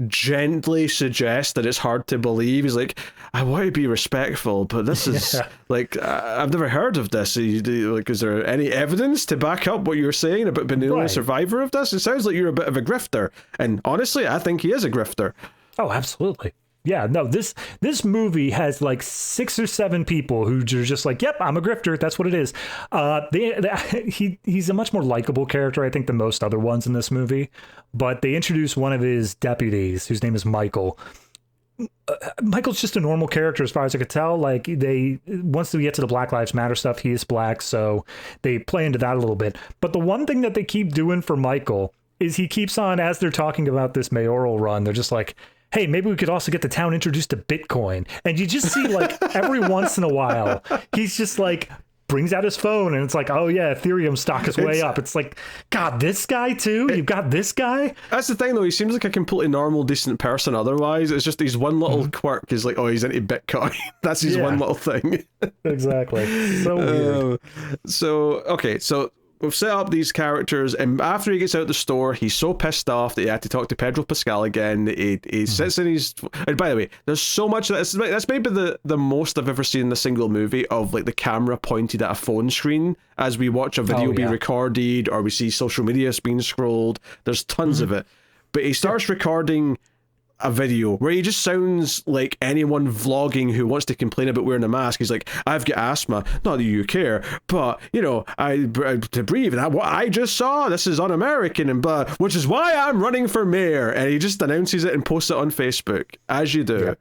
gently suggest that it's hard to believe. He's like, I want to be respectful, but this is like, I've never heard of this. Like, is there any evidence to back up what you're saying about being the only survivor of this? It sounds like you're a bit of a grifter, and honestly, I think he is a grifter. Oh, absolutely. Yeah, no, this movie has like 6 or 7 people who are just like, yep, I'm a grifter. That's what it is. He's a much more likable character, I think, than most other ones in this movie. But they introduce one of his deputies, whose name is Micheal. Michael's just a normal character as far as I could tell. Like, once we get to the Black Lives Matter stuff, he is black, so they play into that a little bit. But the one thing that they keep doing for Micheal is he keeps on, as they're talking about this mayoral run, they're just like, hey, maybe we could also get the town introduced to Bitcoin. And you just see, like, every once in a while, he's just like, brings out his phone, and it's like, oh yeah, Ethereum stock is way up. It's like, God, this guy too? You've got this guy? That's the thing, though. He seems like a completely normal, decent person otherwise. It's just his one little quirk is like, oh, he's into Bitcoin. That's his one little thing. Exactly. So weird. So we've set up these characters, and after he gets out the store, he's so pissed off that he had to talk to Pedro Pascal again. He sits in his... And by the way, there's so much... That's maybe the most I've ever seen in a single movie of, like, the camera pointed at a phone screen as we watch a video be recorded, or we see social media being scrolled. There's tons of it. But he starts recording a video where he just sounds like anyone vlogging who wants to complain about wearing a mask. He's like, I've got asthma, not that you care, but you know, to breathe, and what I just saw, this is un-American, and blah, which is why I'm running for mayor. And he just announces it and posts it on Facebook, as you do. Yeah.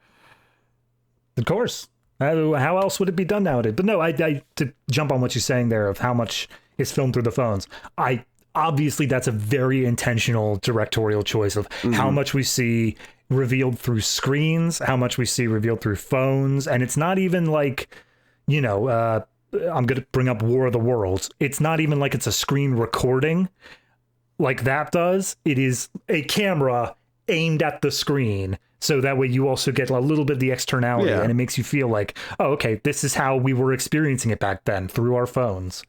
Of course. How else would it be done nowadays? But no, I to jump on what you're saying there of how much is filmed through the phones. Obviously that's a very intentional directorial choice of how much we see revealed through screens, how much we see revealed through phones, and it's not even like, you know, I'm going to bring up War of the Worlds. It's not even like it's a screen recording like that does. It is a camera aimed at the screen, so that way you also get a little bit of the externality, and it makes you feel like, oh, okay, this is how we were experiencing it back then through our phones.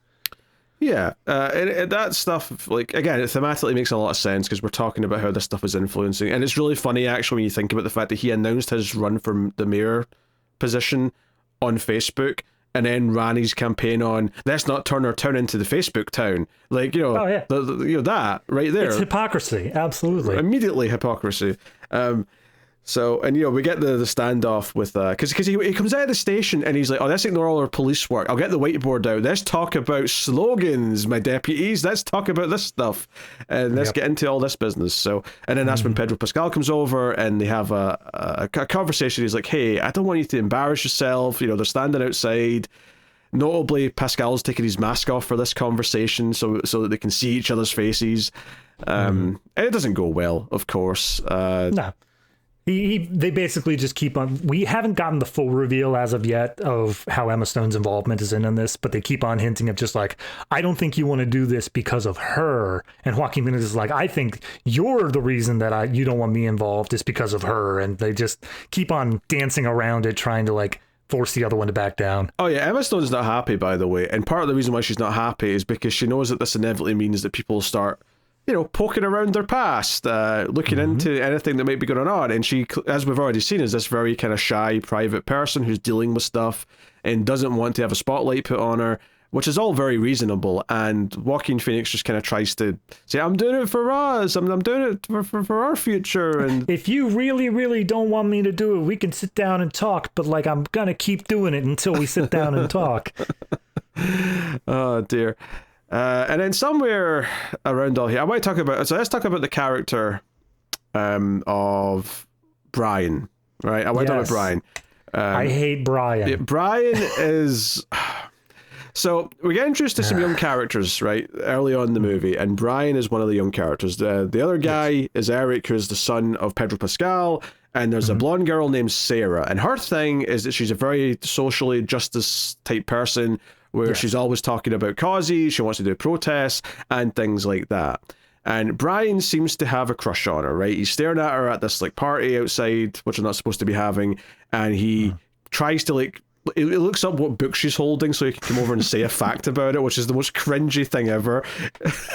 Yeah, and that stuff, like, again, it thematically makes a lot of sense because we're talking about how this stuff is influencing, and it's really funny actually when you think about the fact that he announced his run for the mayor position on Facebook and then ran his campaign on, let's not turn our town into the Facebook town. Like, you know, you know, that right there. It's hypocrisy, absolutely. Immediately hypocrisy. So, and you know, we get the standoff with because he comes out of the station and he's like, oh, let's ignore all our police work. I'll get the whiteboard out. Let's talk about slogans, my deputies. Let's talk about this stuff, and let's get into all this business. So, and then that's when Pedro Pascal comes over and they have a conversation. He's like, hey, I don't want you to embarrass yourself. You know, they're standing outside. Notably, Pascal's taking his mask off for this conversation so that they can see each other's faces. And it doesn't go well, of course. No. They basically just keep on. We haven't gotten the full reveal as of yet of how Emma Stone's involvement is in this, but they keep on hinting of just like, I don't think you want to do this because of her. And Joaquin Phoenix is like, I think you're the reason that you don't want me involved is because of her. And they just keep on dancing around it, trying to like force the other one to back down. Oh yeah, Emma Stone's not happy, by the way. And part of the reason why she's not happy is because she knows that this inevitably means that people start, you know, poking around their past, looking into anything that might be going on. And she, as we've already seen, is this very kind of shy, private person who's dealing with stuff and doesn't want to have a spotlight put on her, which is all very reasonable. And Joaquin Phoenix just kind of tries to say, I'm doing it for us. I'm doing it for our future. And if you really, really don't want me to do it, we can sit down and talk. But like, I'm going to keep doing it until we sit down and talk. Oh, dear. And then somewhere around all here, I want to talk about. So let's talk about the character of Brian, right? I want to talk about Brian. I hate Brian. Yeah, Brian is. So we get introduced to some young characters, right, early on in the movie, and Brian is one of the young characters. The other guy is Eric, who's the son of Pedro Pascal, and there's a blonde girl named Sarah, and her thing is that she's a very socially justice type person, where she's always talking about causes, she wants to do protests, and things like that. And Brian seems to have a crush on her, right? He's staring at her at this like party outside, which they're not supposed to be having, and he tries to like, it looks up what book she's holding so he can come over and say a fact about it, which is the most cringy thing ever.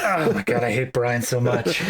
Oh my god, I hate Brian so much.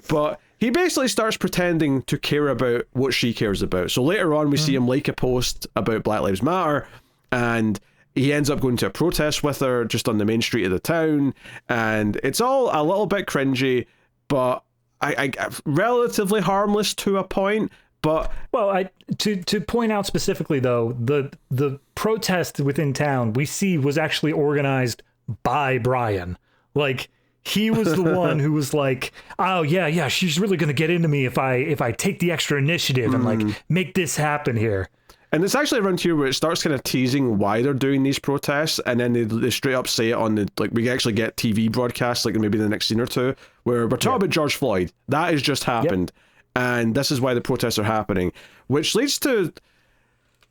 But he basically starts pretending to care about what she cares about. So later on, we see him like a post about Black Lives Matter, and he ends up going to a protest with her just on the main street of the town, and it's all a little bit cringy, but I relatively harmless to a point. But well, to point out specifically though, the protest within town we see was actually organized by Brian. Like, he was the one who was like, oh yeah, she's really gonna get into me if I take the extra initiative and like make this happen here. And it's actually around here where it starts kind of teasing why they're doing these protests, and then they straight up say it on the, like, we actually get TV broadcasts, like maybe the next scene or two, where we're talking about George Floyd. That has just happened, and this is why the protests are happening, which leads to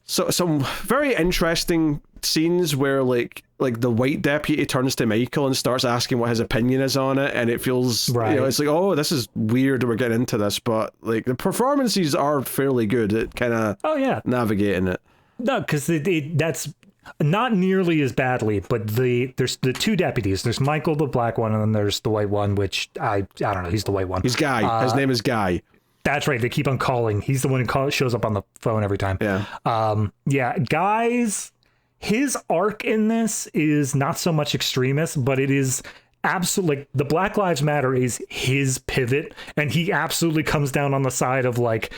some very interesting scenes where like the white deputy turns to Micheal and starts asking what his opinion is on it, and it feels, you know, it's like, oh, this is weird that we're getting into this, but like the performances are fairly good at kind of navigating it. No, because that's not nearly as badly, but there's the two deputies. There's Micheal, the black one, and then there's the white one, which I don't know. He's the white one. He's Guy. His name is Guy. That's right. They keep on calling. He's the one who shows up on the phone every time. Yeah. Guys, his arc in this is not so much extremist, but it is absolutely, like, the Black Lives Matter is his pivot, and he absolutely comes down on the side of like,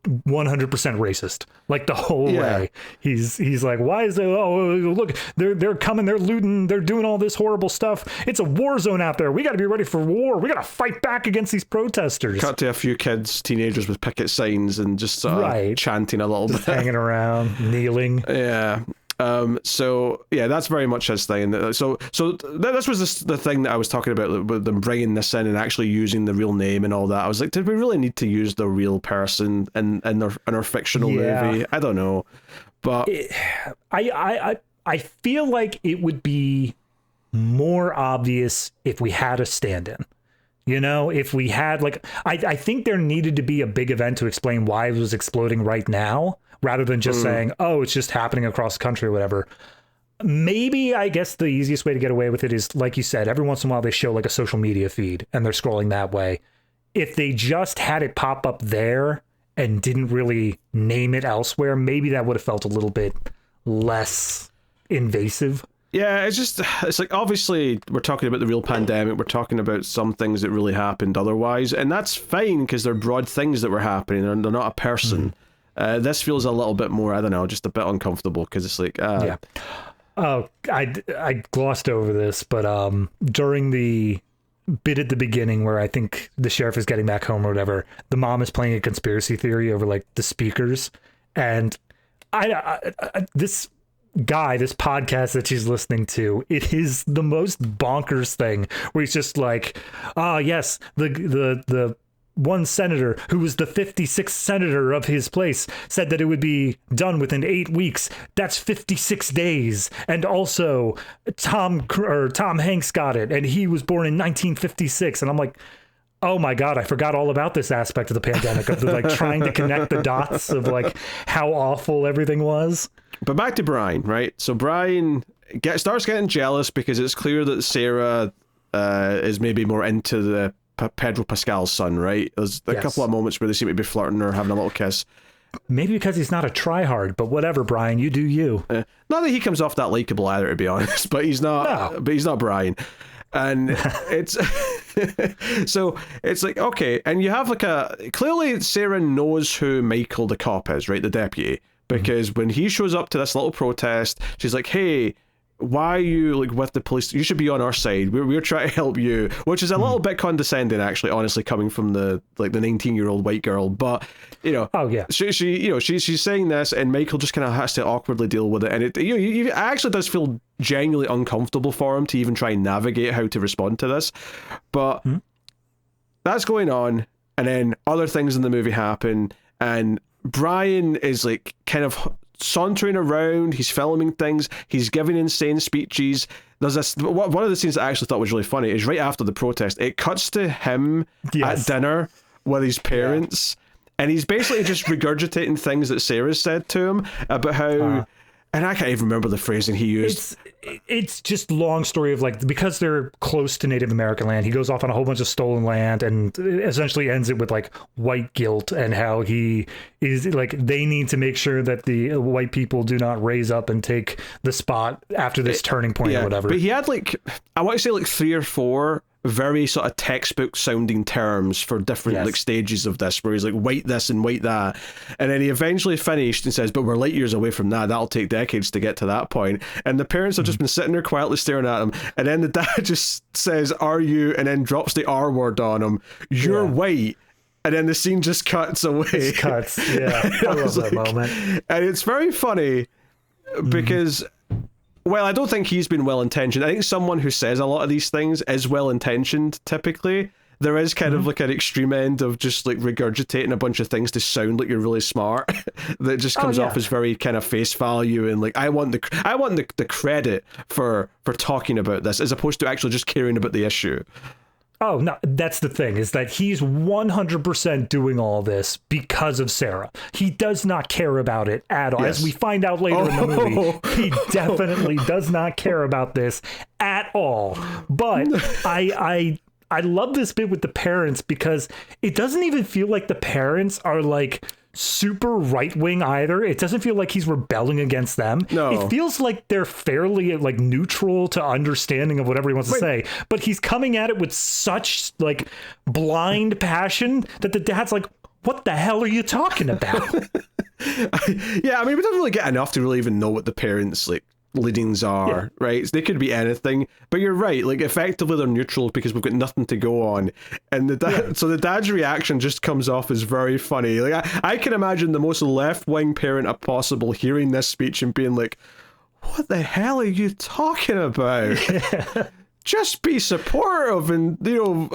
100% racist, like the whole way. He's like, why is it, oh, look, they're coming, they're looting, they're doing all this horrible stuff. It's a war zone out there. We got to be ready for war. We got to fight back against these protesters. Cut to a few kids, teenagers with picket signs and just sort of chanting a little bit, hanging around, kneeling. Yeah. So yeah, that's very much his thing. So this was the thing that I was talking about with them bringing this in and actually using the real name and all that. I was like, did we really need to use the real person in our fictional movie? I don't know, but I feel like it would be more obvious if we had a stand-in. You know, if we had like, I think there needed to be a big event to explain why it was exploding right now, rather than just saying, oh, it's just happening across the country or whatever. Maybe, I guess the easiest way to get away with it is, like you said, every once in a while they show like a social media feed and they're scrolling that way. If they just had it pop up there and didn't really name it elsewhere, maybe that would have felt a little bit less invasive. Yeah, it's like, obviously we're talking about the real pandemic, we're talking about some things that really happened otherwise, and that's fine because they're broad things that were happening and they're not a person. This feels a little bit more, I don't know, just a bit uncomfortable because it's like, yeah. Oh, I glossed over this, but during the bit at the beginning where I think the sheriff is getting back home or whatever, the mom is playing a conspiracy theory over like the speakers, and this podcast that she's listening to, it is the most bonkers thing where he's just like, yes, the one senator who was the 56th senator of his place said that it would be done within 8 weeks. That's 56 days. And also Tom Hanks got it, and he was born in 1956. And I'm like, oh my God, I forgot all about this aspect of the pandemic, of the, like, trying to connect the dots of like how awful everything was. But back to Brian, right? So Brian starts getting jealous because it's clear that Sarah is maybe more into the Pedro Pascal's son, right? There's a couple of moments where they seem to be flirting or having a little kiss. Maybe because he's not a tryhard, but whatever, Brian, you do you. Not that he comes off that likable either, to be honest, but he's not. No. But he's not Brian. And it's so it's like, okay, and you have like clearly Sarah knows who Micheal the cop is, right? The deputy. Because when he shows up to this little protest, she's like, hey, why are you like with the police? You should be on our side. We're trying to help you, which is a little bit condescending, actually, honestly, coming from the 19-year-old white girl. But you know, she's saying this, and Micheal just kind of has to awkwardly deal with it, and it actually does feel genuinely uncomfortable for him to even try and navigate how to respond to this. But that's going on, and then other things in the movie happen, and Brian is like kind of sauntering around, he's filming things, he's giving insane speeches. There's this one of the scenes that I actually thought was really funny is right after the protest, it cuts to him at dinner with his parents, and he's basically just regurgitating things that Sarah said to him about how and I can't even remember the phrasing he used. It's just long story of like, because they're close to Native American land, he goes off on a whole bunch of stolen land and essentially ends it with like white guilt and how he is like, they need to make sure that the white people do not raise up and take the spot after this turning point or whatever. But he had like, I want to say like 3 or 4 very sort of textbook sounding terms for different like stages of this, where he's like, white this and white that, and then he eventually finished and says, but we're light years away from that'll take decades to get to that point. And the parents have just been sitting there quietly staring at him, and then the dad just says, are you, and then drops the R word on him, you're white, and then the scene just cuts away. It cuts. I love that moment, and it's very funny because well, I don't think he's been well-intentioned. I think someone who says a lot of these things is well-intentioned, typically. There is kind of like an extreme end of just like regurgitating a bunch of things to sound like you're really smart that just comes off as very kind of face value, and like I want the credit for talking about this as opposed to actually just caring about the issue. Oh, no, that's the thing, is that he's 100% doing all this because of Sarah. He does not care about it at all. As we find out later in the movie, he definitely does not care about this at all. But I love this bit with the parents because it doesn't even feel like the parents are like super right-wing either. It doesn't feel like he's rebelling against them. No. It feels like they're fairly like neutral to understanding of whatever he wants to say, but he's coming at it with such like blind passion that the dad's like, what the hell are you talking about? Yeah, I mean, we don't really get enough to really even know what the parents' like leanings are, right? So they could be anything, but you're right. Like, effectively, they're neutral because we've got nothing to go on, and so the dad's reaction just comes off as very funny. Like, I can imagine the most left-wing parent possible hearing this speech and being like, "What the hell are you talking about?" Just be supportive and vote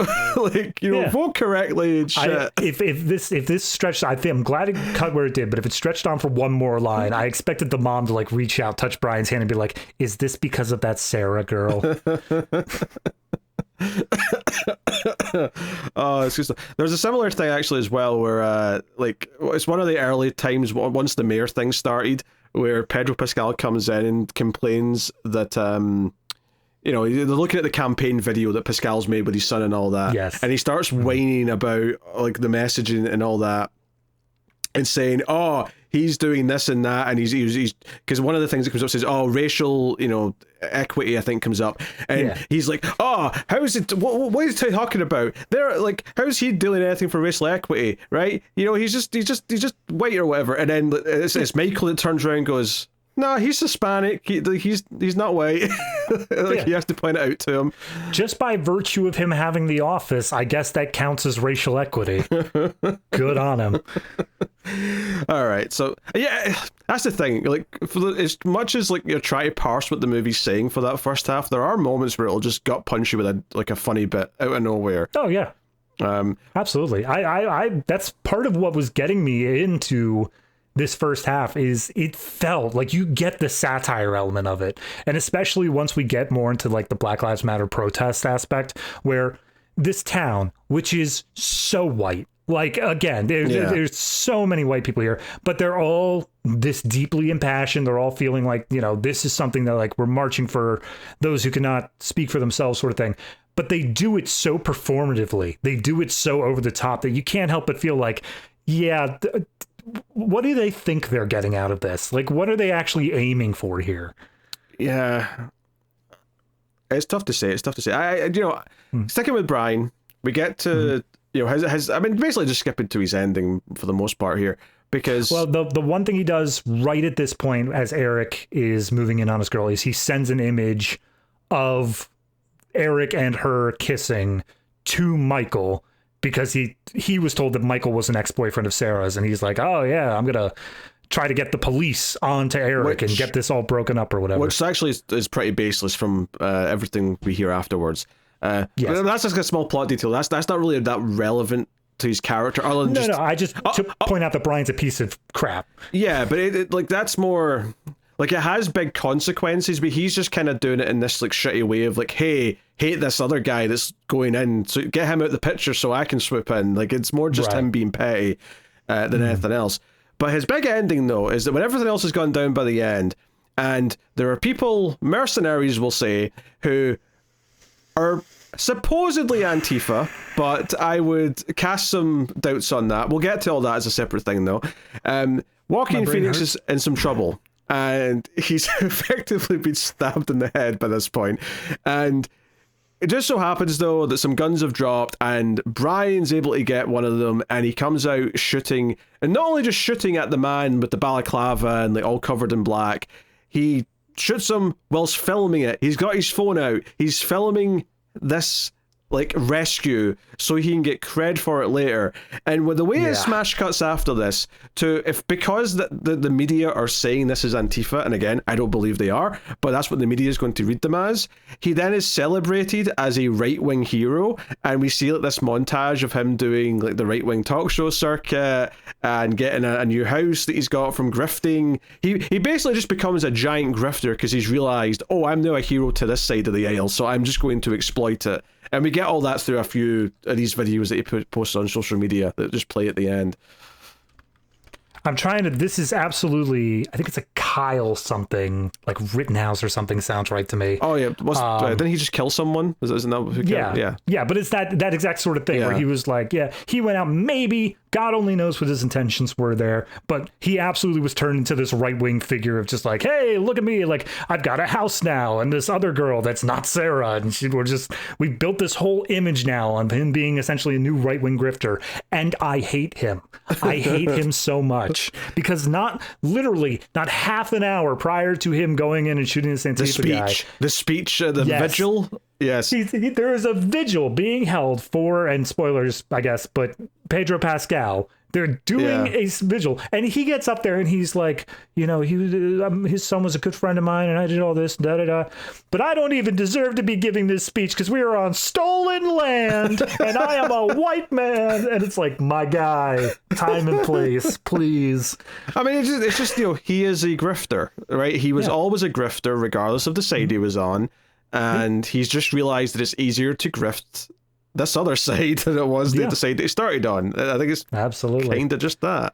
correctly and shit. If this stretched, I'm glad it cut where it did. But if it stretched on for one more line, I expected the mom to like reach out, touch Brian's hand, and be like, "Is this because of that Sarah girl?" Oh, it's just there's a similar thing actually as well where like it's one of the early times once the mayor thing started where Pedro Pascal comes in and complains that they're looking at the campaign video that Pascal's made with his son and all that. Yes. And he starts whining about like the messaging and all that and saying, oh, he's doing this and that. And he's because one of the things that comes up says, oh, racial, equity, I think comes up. And he's like, oh, how is it? What is he talking about? They're like, how's he doing anything for racial equity? Right. He's just white or whatever. And then it's Micheal that turns around and goes, no, he's Hispanic. He's not white. You have to point it out to him. Just by virtue of him having the office, I guess that counts as racial equity. Good on him. All right, so yeah, that's the thing. Like, as much as like you're trying to parse what the movie's saying for that first half, there are moments where it'll just gut punch you with a funny bit out of nowhere. Oh yeah, absolutely. I that's part of what was getting me into this first half is it felt like you get the satire element of it. And especially once we get more into like the Black Lives Matter protest aspect, where this town, which is so white, like, again, there's so many white people here, but they're all this deeply impassioned. They're all feeling like, this is something that like we're marching for those who cannot speak for themselves sort of thing. But they do it so performatively. They do it so over the top that you can't help but feel like, what do they think they're getting out of this? Like, what are they actually aiming for here? Yeah. It's tough to say. Sticking with Brian, we get to, basically just skipping to his ending for the most part here, because... Well, the one thing he does right at this point, as Eric is moving in on his girl, is he sends an image of Eric and her kissing to Micheal, because he was told that Micheal was an ex-boyfriend of Sarah's, and he's like, oh yeah, I'm gonna try to get the police onto Eric and get this all broken up or whatever. Which actually is pretty baseless from everything we hear afterwards. Yes. But that's just a small plot detail. That's not really that relevant to his character. Other than I just to point out that Brian's a piece of crap. Yeah, but it that's more... Like, it has big consequences, but he's just kind of doing it in this, like, shitty way of, like, hey, hate this other guy that's going in, so get him out the picture so I can swoop in. Like, it's more just him being petty than anything else. But his big ending, though, is that when everything else has gone down by the end, and there are people, mercenaries, we'll say, who are supposedly Antifa, but I would cast some doubts on that. We'll get to all that as a separate thing, though. Joaquin Phoenix is in some trouble. And he's effectively been stabbed in the head by this point. And it just so happens, though, that some guns have dropped and Brian's able to get one of them, and he comes out shooting, and not only just shooting at the man with the balaclava and like all covered in black, he shoots him whilst filming it. He's got his phone out. He's filming this like rescue so he can get cred for it later. And with the way it smash cuts after this to, because the media are saying this is Antifa, and again, I don't believe they are, but that's what the media is going to read them as, he then is celebrated as a right-wing hero, and we see like this montage of him doing like the right-wing talk show circuit and getting a new house that he's got from grifting. He basically just becomes a giant grifter because he's realized, oh, I'm now a hero to this side of the aisle, so I'm just going to exploit it. And we get all that through a few of these videos that he posts on social media that just play at the end. This is absolutely, I think it's a Micheal something, like Rittenhouse or something sounds right to me. Oh yeah, didn't he just kill someone? Isn't that who killed? Yeah, but it's that exact sort of thing where he was like, he went out, maybe God only knows what his intentions were there, but he absolutely was turned into this right-wing figure of just like, hey, look at me, like I've got a house now, and this other girl that's not Sarah, and we built this whole image now on him being essentially a new right-wing grifter, and I hate him. I hate him so much because not half an hour prior to him going in and shooting this Antifa guy. The speech, the vigil. Yes. There is a vigil being held for, and spoilers, I guess, but Pedro Pascal. They're doing a vigil, and he gets up there and he's like, his son was a good friend of mine, and I did all this, but I don't even deserve to be giving this speech because we are on stolen land, and I am a white man. And it's like, my guy, time and place, please. I mean, it's just he is a grifter, right? He was always a grifter, regardless of the side he was on, and he's just realized that it's easier to grift this other side than it was the side that he started on. I think it's absolutely kind of just that.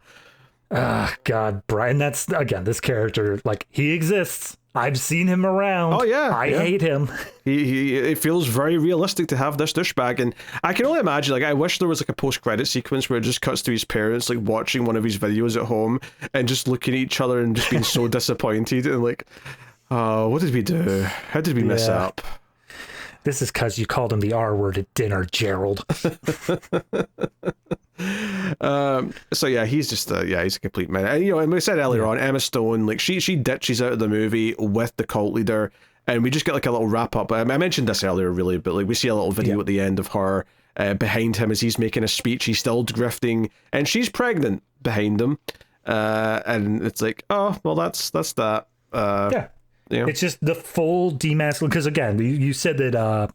God, Brian, that's, again, this character, like, he exists. I've seen him around. Oh, yeah. I hate him. It feels very realistic to have this douchebag. And I can only imagine, like, I wish there was, like, a post-credit sequence where it just cuts to his parents, like, watching one of his videos at home and just looking at each other and just being so disappointed and, like, oh, what did we do? How did we mess up? This is because you called him the R word at dinner, Gerald. So yeah, he's just he's a complete man. And and we said earlier on, Emma Stone, like she ditches out of the movie with the cult leader, and we just get like a little wrap up. I mentioned this earlier, really, but like we see a little video at the end of her behind him as he's making a speech. He's still grifting, and she's pregnant behind him, and it's like, oh well, that's that. It's just the full demasculine, because again, you said that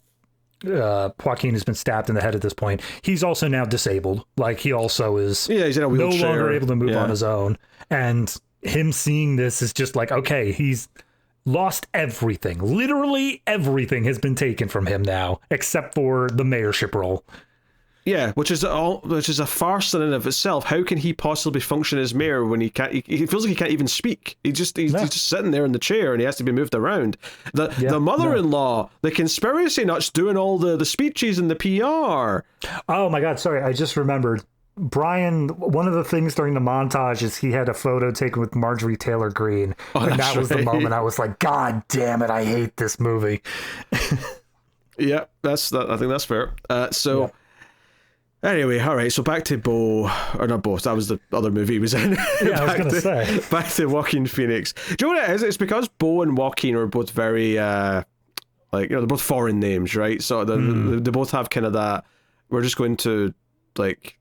Joaquin has been stabbed in the head at this point. He's also now disabled. Like, he also is he's in a wheelchair. No longer able to move on his own. And him seeing this is just like, okay, he's lost everything. Literally everything has been taken from him now, except for the mayorship role. Yeah, which is a farce in and of itself. How can he possibly function as mayor when he can't? He feels like he can't even speak. He's just sitting there in the chair, and he has to be moved around. The mother-in-law, the conspiracy nuts, doing all the speeches and the PR. Oh my God! Sorry, I just remembered. Brian, one of the things during the montage is he had a photo taken with Marjorie Taylor Greene, and that was the moment I was like, God damn it, I hate this movie. Yeah, I think that's fair. Anyway, all right, so back to not Bo, that was the other movie he was in. Yeah, I was going to say. Back to Joaquin Phoenix. Do you know what it is? It's because Bo and Joaquin are both very, they're both foreign names, right? So they both have kind of that, we're just going to, like,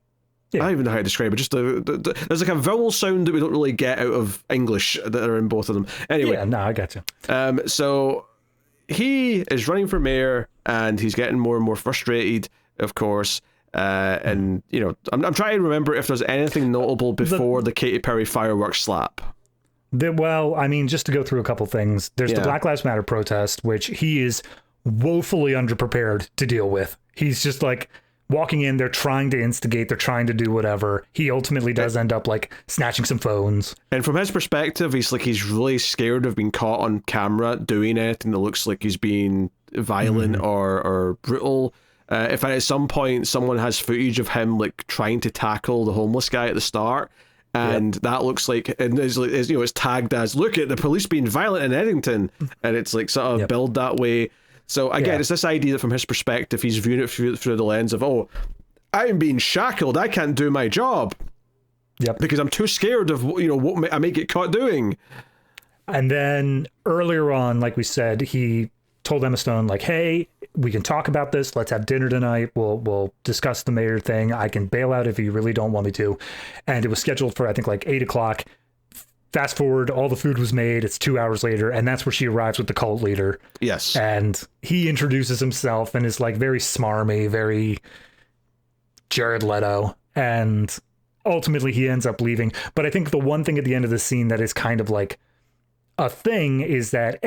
I don't even know how to describe it, just there's like a vowel sound that we don't really get out of English that are in both of them. Anyway. Yeah, no, I got you. So he is running for mayor, and he's getting more and more frustrated, of course. And I'm trying to remember if there's anything notable before the Katy Perry fireworks slap. Just to go through a couple things. There's the Black Lives Matter protest, which he is woefully underprepared to deal with. He's just like walking in, they're trying to instigate, they're trying to do whatever. He ultimately does end up like snatching some phones. And from his perspective, he's really scared of being caught on camera doing anything that looks like he's being violent or brutal. If at some point someone has footage of him like trying to tackle the homeless guy at the start, and that looks like, and it's tagged as, look at the police being violent in Eddington, and it's like sort of billed that way. So again, it's this idea that from his perspective, he's viewing it through the lens of, oh, I'm being shackled, I can't do my job, because I'm too scared of what I may get caught doing. And then earlier on, like we said, he told Emma Stone, like, hey, we can talk about this. Let's have dinner tonight. We'll discuss the mayor thing. I can bail out if you really don't want me to. And it was scheduled for, I think, like 8:00. Fast forward, all the food was made. It's 2 hours later, and that's where she arrives with the cult leader. Yes. And he introduces himself and is like very smarmy, very Jared Leto. And ultimately he ends up leaving. But I think the one thing at the end of the scene that is kind of like a thing is that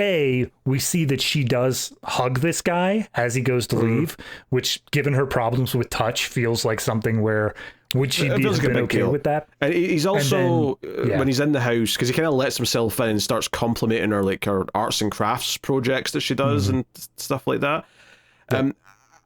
we see that she does hug this guy as he goes to leave, which, given her problems with touch, feels like something where would she be okay with that? And he's also, when he's in the house, because he kind of lets himself in and starts complimenting her, like her arts and crafts projects that she does and stuff like that.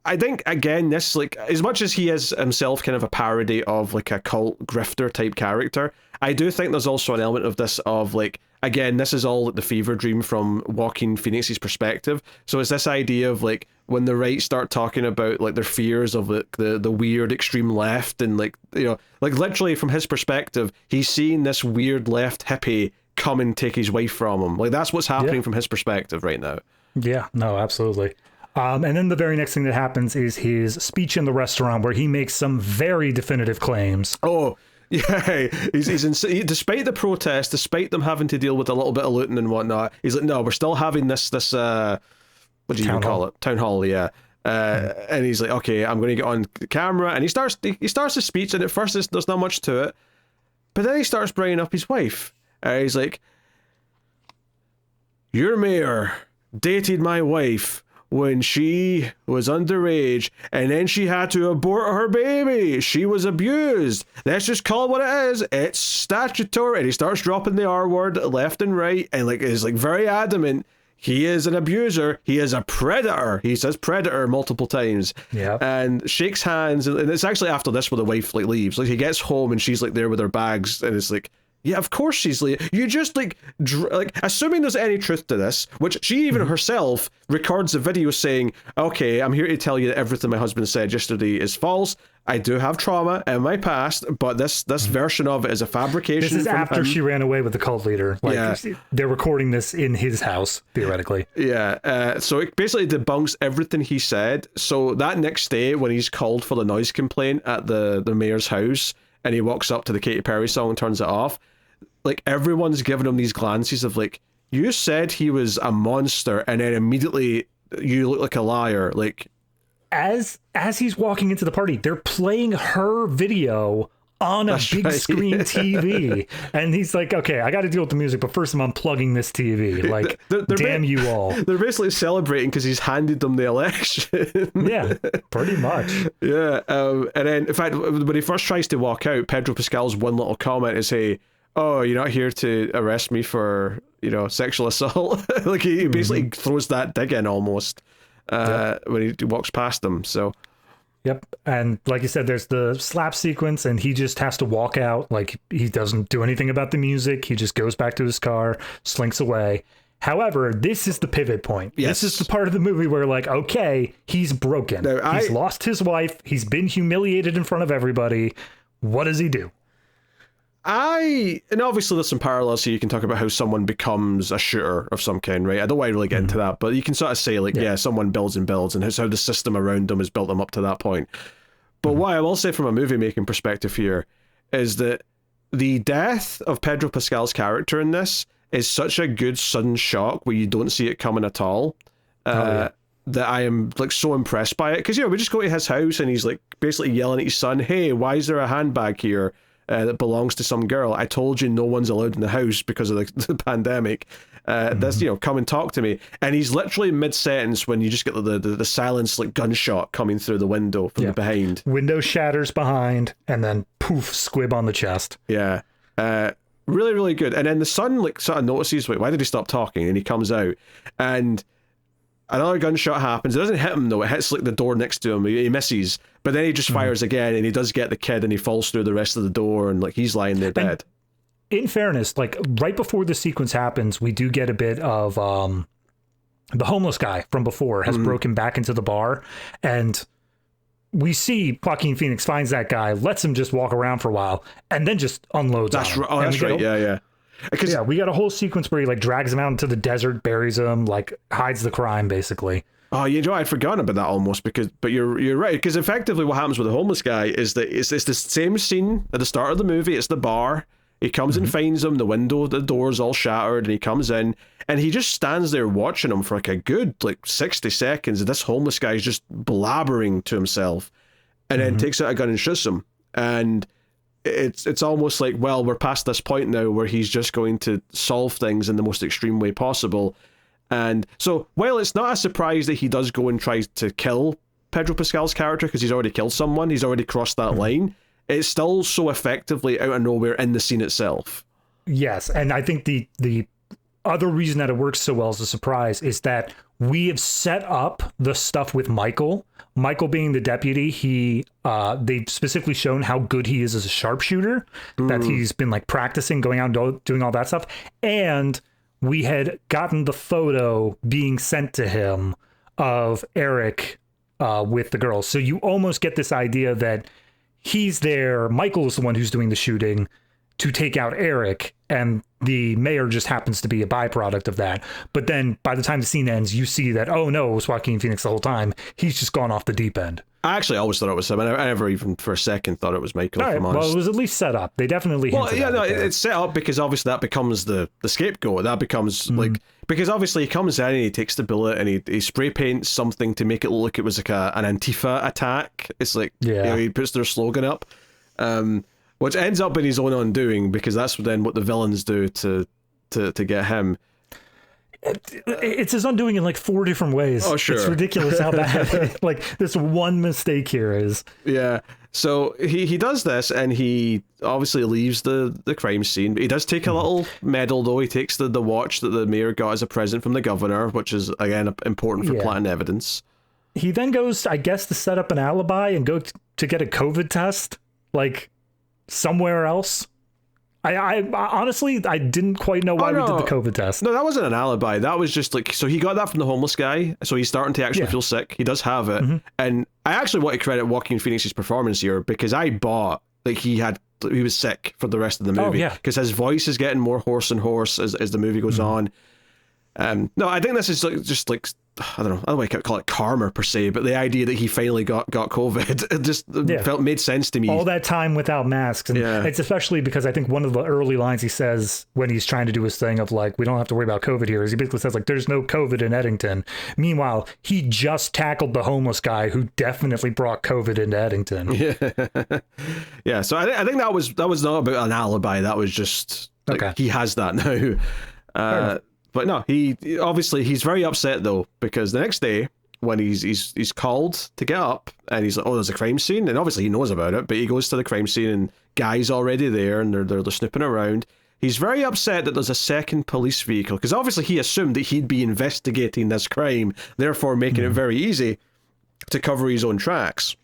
I think, again, this, like, as much as he is himself kind of a parody of like a cult grifter type character, I do think there's also an element of this of like, again, this is all like the fever dream from Joaquin Phoenix's perspective. So it's this idea of like when the right start talking about like their fears of like the weird extreme left, and like, you know, like literally from his perspective, he's seeing this weird left hippie come and take his wife from him. Like that's what's happening from his perspective right now. Yeah, no, absolutely. And then the very next thing that happens is his speech in the restaurant where he makes some very definitive claims. Oh, yeah, despite the protest, despite them having to deal with a little bit of looting and whatnot, he's like, no, we're still having this what do you even call it? Town hall, yeah. And he's like, okay, I'm going to get on camera, and he starts his speech, and at first there's not much to it, but then he starts bringing up his wife. He's like, your mayor dated my wife when she was underage, and then she had to abort her baby. She was abused. Let's just call it what it is. It's statutory. And he starts dropping the R word left and right, and like is like very adamant. He is an abuser. He is a predator. He says predator multiple times. Yeah. And shakes hands, and it's actually after this where the wife like leaves. Like he gets home and she's like there with her bags, and it's like, yeah, of course she's late. You just like assuming there's any truth to this, which she even herself records a video saying, okay, I'm here to tell you that everything my husband said yesterday is false. I do have trauma in my past, but this version of it is a fabrication. This is after she ran away with the cult leader. Like, they're recording this in his house, theoretically. Yeah. So it basically debunks everything he said. So that next day, when he's called for the noise complaint at the mayor's house, and he walks up to the Katy Perry song and turns it off, like everyone's giving him these glances of like, you said he was a monster, and then immediately you look like a liar. Like as he's walking into the party, they're playing her video on a big screen TV, and he's like, okay, I got to deal with the music, but first I'm unplugging this TV. Like, damn you all. They're basically celebrating because he's handed them the election. Yeah, pretty much. Yeah, and then in fact, when he first tries to walk out, Pedro Pascal's one little comment is, hey, oh, you're not here to arrest me for, you know, sexual assault. Like he basically throws that dig in almost when he walks past them. So yep. And like you said, there's the slap sequence, and he just has to walk out. Like, he doesn't do anything about the music. He just goes back to his car, slinks away. However, this is the pivot point. Yes. This is the part of the movie where, like, okay, he's broken. He's lost his wife. He's been humiliated in front of everybody. What does he do? And obviously there's some parallels here. You can talk about how someone becomes a shooter of some kind, right? I don't want to really get into that, but you can sort of say, like, someone builds and builds, and it's how the system around them has built them up to that point. But what I will say from a movie making perspective here is that the death of Pedro Pascal's character in this is such a good sudden shock where you don't see it coming at all. That I am like so impressed by it, because, you know, we just go to his house and he's like basically yelling at his son, hey, why is there a handbag here that belongs to some girl? I told you no one's allowed in the house because of the pandemic. This, you know, come and talk to me. And he's literally mid-sentence when you just get the silence, like gunshot coming through the window from the behind. Window shatters behind, and then poof, squib on the chest. Yeah. Really, really good. And then the son like sort of notices, wait, why did he stop talking? And he comes out, and another gunshot happens. It doesn't hit him though. It hits like the door next to him. He misses, but then he just fires again, and he does get the kid, and he falls through the rest of the door, and like he's lying there dead. And in fairness, like right before the sequence happens, we do get a bit of the homeless guy from before has broken back into the bar, and we see Joaquin Phoenix finds that guy, lets him just walk around for a while, and then just unloads on him. That's right. Yeah. Yeah, we got a whole sequence where he like drags him out into the desert, buries him, like hides the crime, basically. Oh, you know, I'd forgotten about that almost, but you're right, because effectively what happens with the homeless guy is that it's the same scene at the start of the movie. It's the bar. He comes and finds him. The door's all shattered, and he comes in, and he just stands there watching him for like a good like 60 seconds. And this homeless guy is just blabbering to himself, and then takes out a gun and shoots him. And it's almost like, well, we're past this point now where he's just going to solve things in the most extreme way possible. And so, while it's not a surprise that he does go and try to kill Pedro Pascal's character because he's already killed someone, he's already crossed that line, it's still so effectively out of nowhere in the scene itself. Yes, and I think the other reason that it works so well as a surprise is that we have set up the stuff with Micheal. Micheal being the deputy, they've specifically shown how good he is as a sharpshooter, that he's been like practicing, going out and doing all that stuff. And we had gotten the photo being sent to him of Eric with the girls. So you almost get this idea that he's there, Micheal is the one who's doing the shooting to take out Eric, and the mayor just happens to be a byproduct of that. But then by the time the scene ends, you see that, oh no, it was Joaquin Phoenix the whole time. He's just gone off the deep end. I actually always thought it was him. I never even for a second thought it was Micheal. All right, well, it was at least set up. They definitely hinted at it there. It's set up because obviously that becomes the scapegoat. That becomes like, because obviously he comes in and he takes the bullet and he spray paints something to make it look like it was like an Antifa attack. It's like, he puts their slogan up. Which ends up in his own undoing, because that's then what the villains do to get him. It's his undoing in like 4 different ways. Oh, sure. It's ridiculous how bad like this one mistake here is. Yeah. So he does this, and he obviously leaves the crime scene. He does take a little medal, though. He takes the watch that the mayor got as a present from the governor, which is, again, important for planting evidence. He then goes, I guess, to set up an alibi and go to get a COVID test, like, somewhere else. I honestly, I didn't quite know why we did the COVID test. No, that wasn't an alibi. That was just like, so he got that from the homeless guy, so he's starting to actually feel sick. He does have it. And I actually want to credit Joaquin Phoenix's performance here, because I bought like he was sick for the rest of the movie, because his voice is getting more hoarse and hoarse as the movie goes on. No, I think this is just like, I don't know, I don't want to call it karma per se, but the idea that he finally got COVID, it just made sense to me. All that time without masks. And it's especially because I think one of the early lines he says when he's trying to do his thing of like, we don't have to worry about COVID here, is he basically says like, there's no COVID in Eddington. Meanwhile, he just tackled the homeless guy who definitely brought COVID into Eddington. Yeah. So I think that was not about an alibi. That was just like, he has that now. But no, he's very upset though, because the next day when he's called to get up and he's like, oh, there's a crime scene, and obviously he knows about it, but he goes to the crime scene and Guy's already there and they're snooping around. He's very upset that there's a second police vehicle, because obviously he assumed that he'd be investigating this crime, therefore making it very easy to cover his own tracks.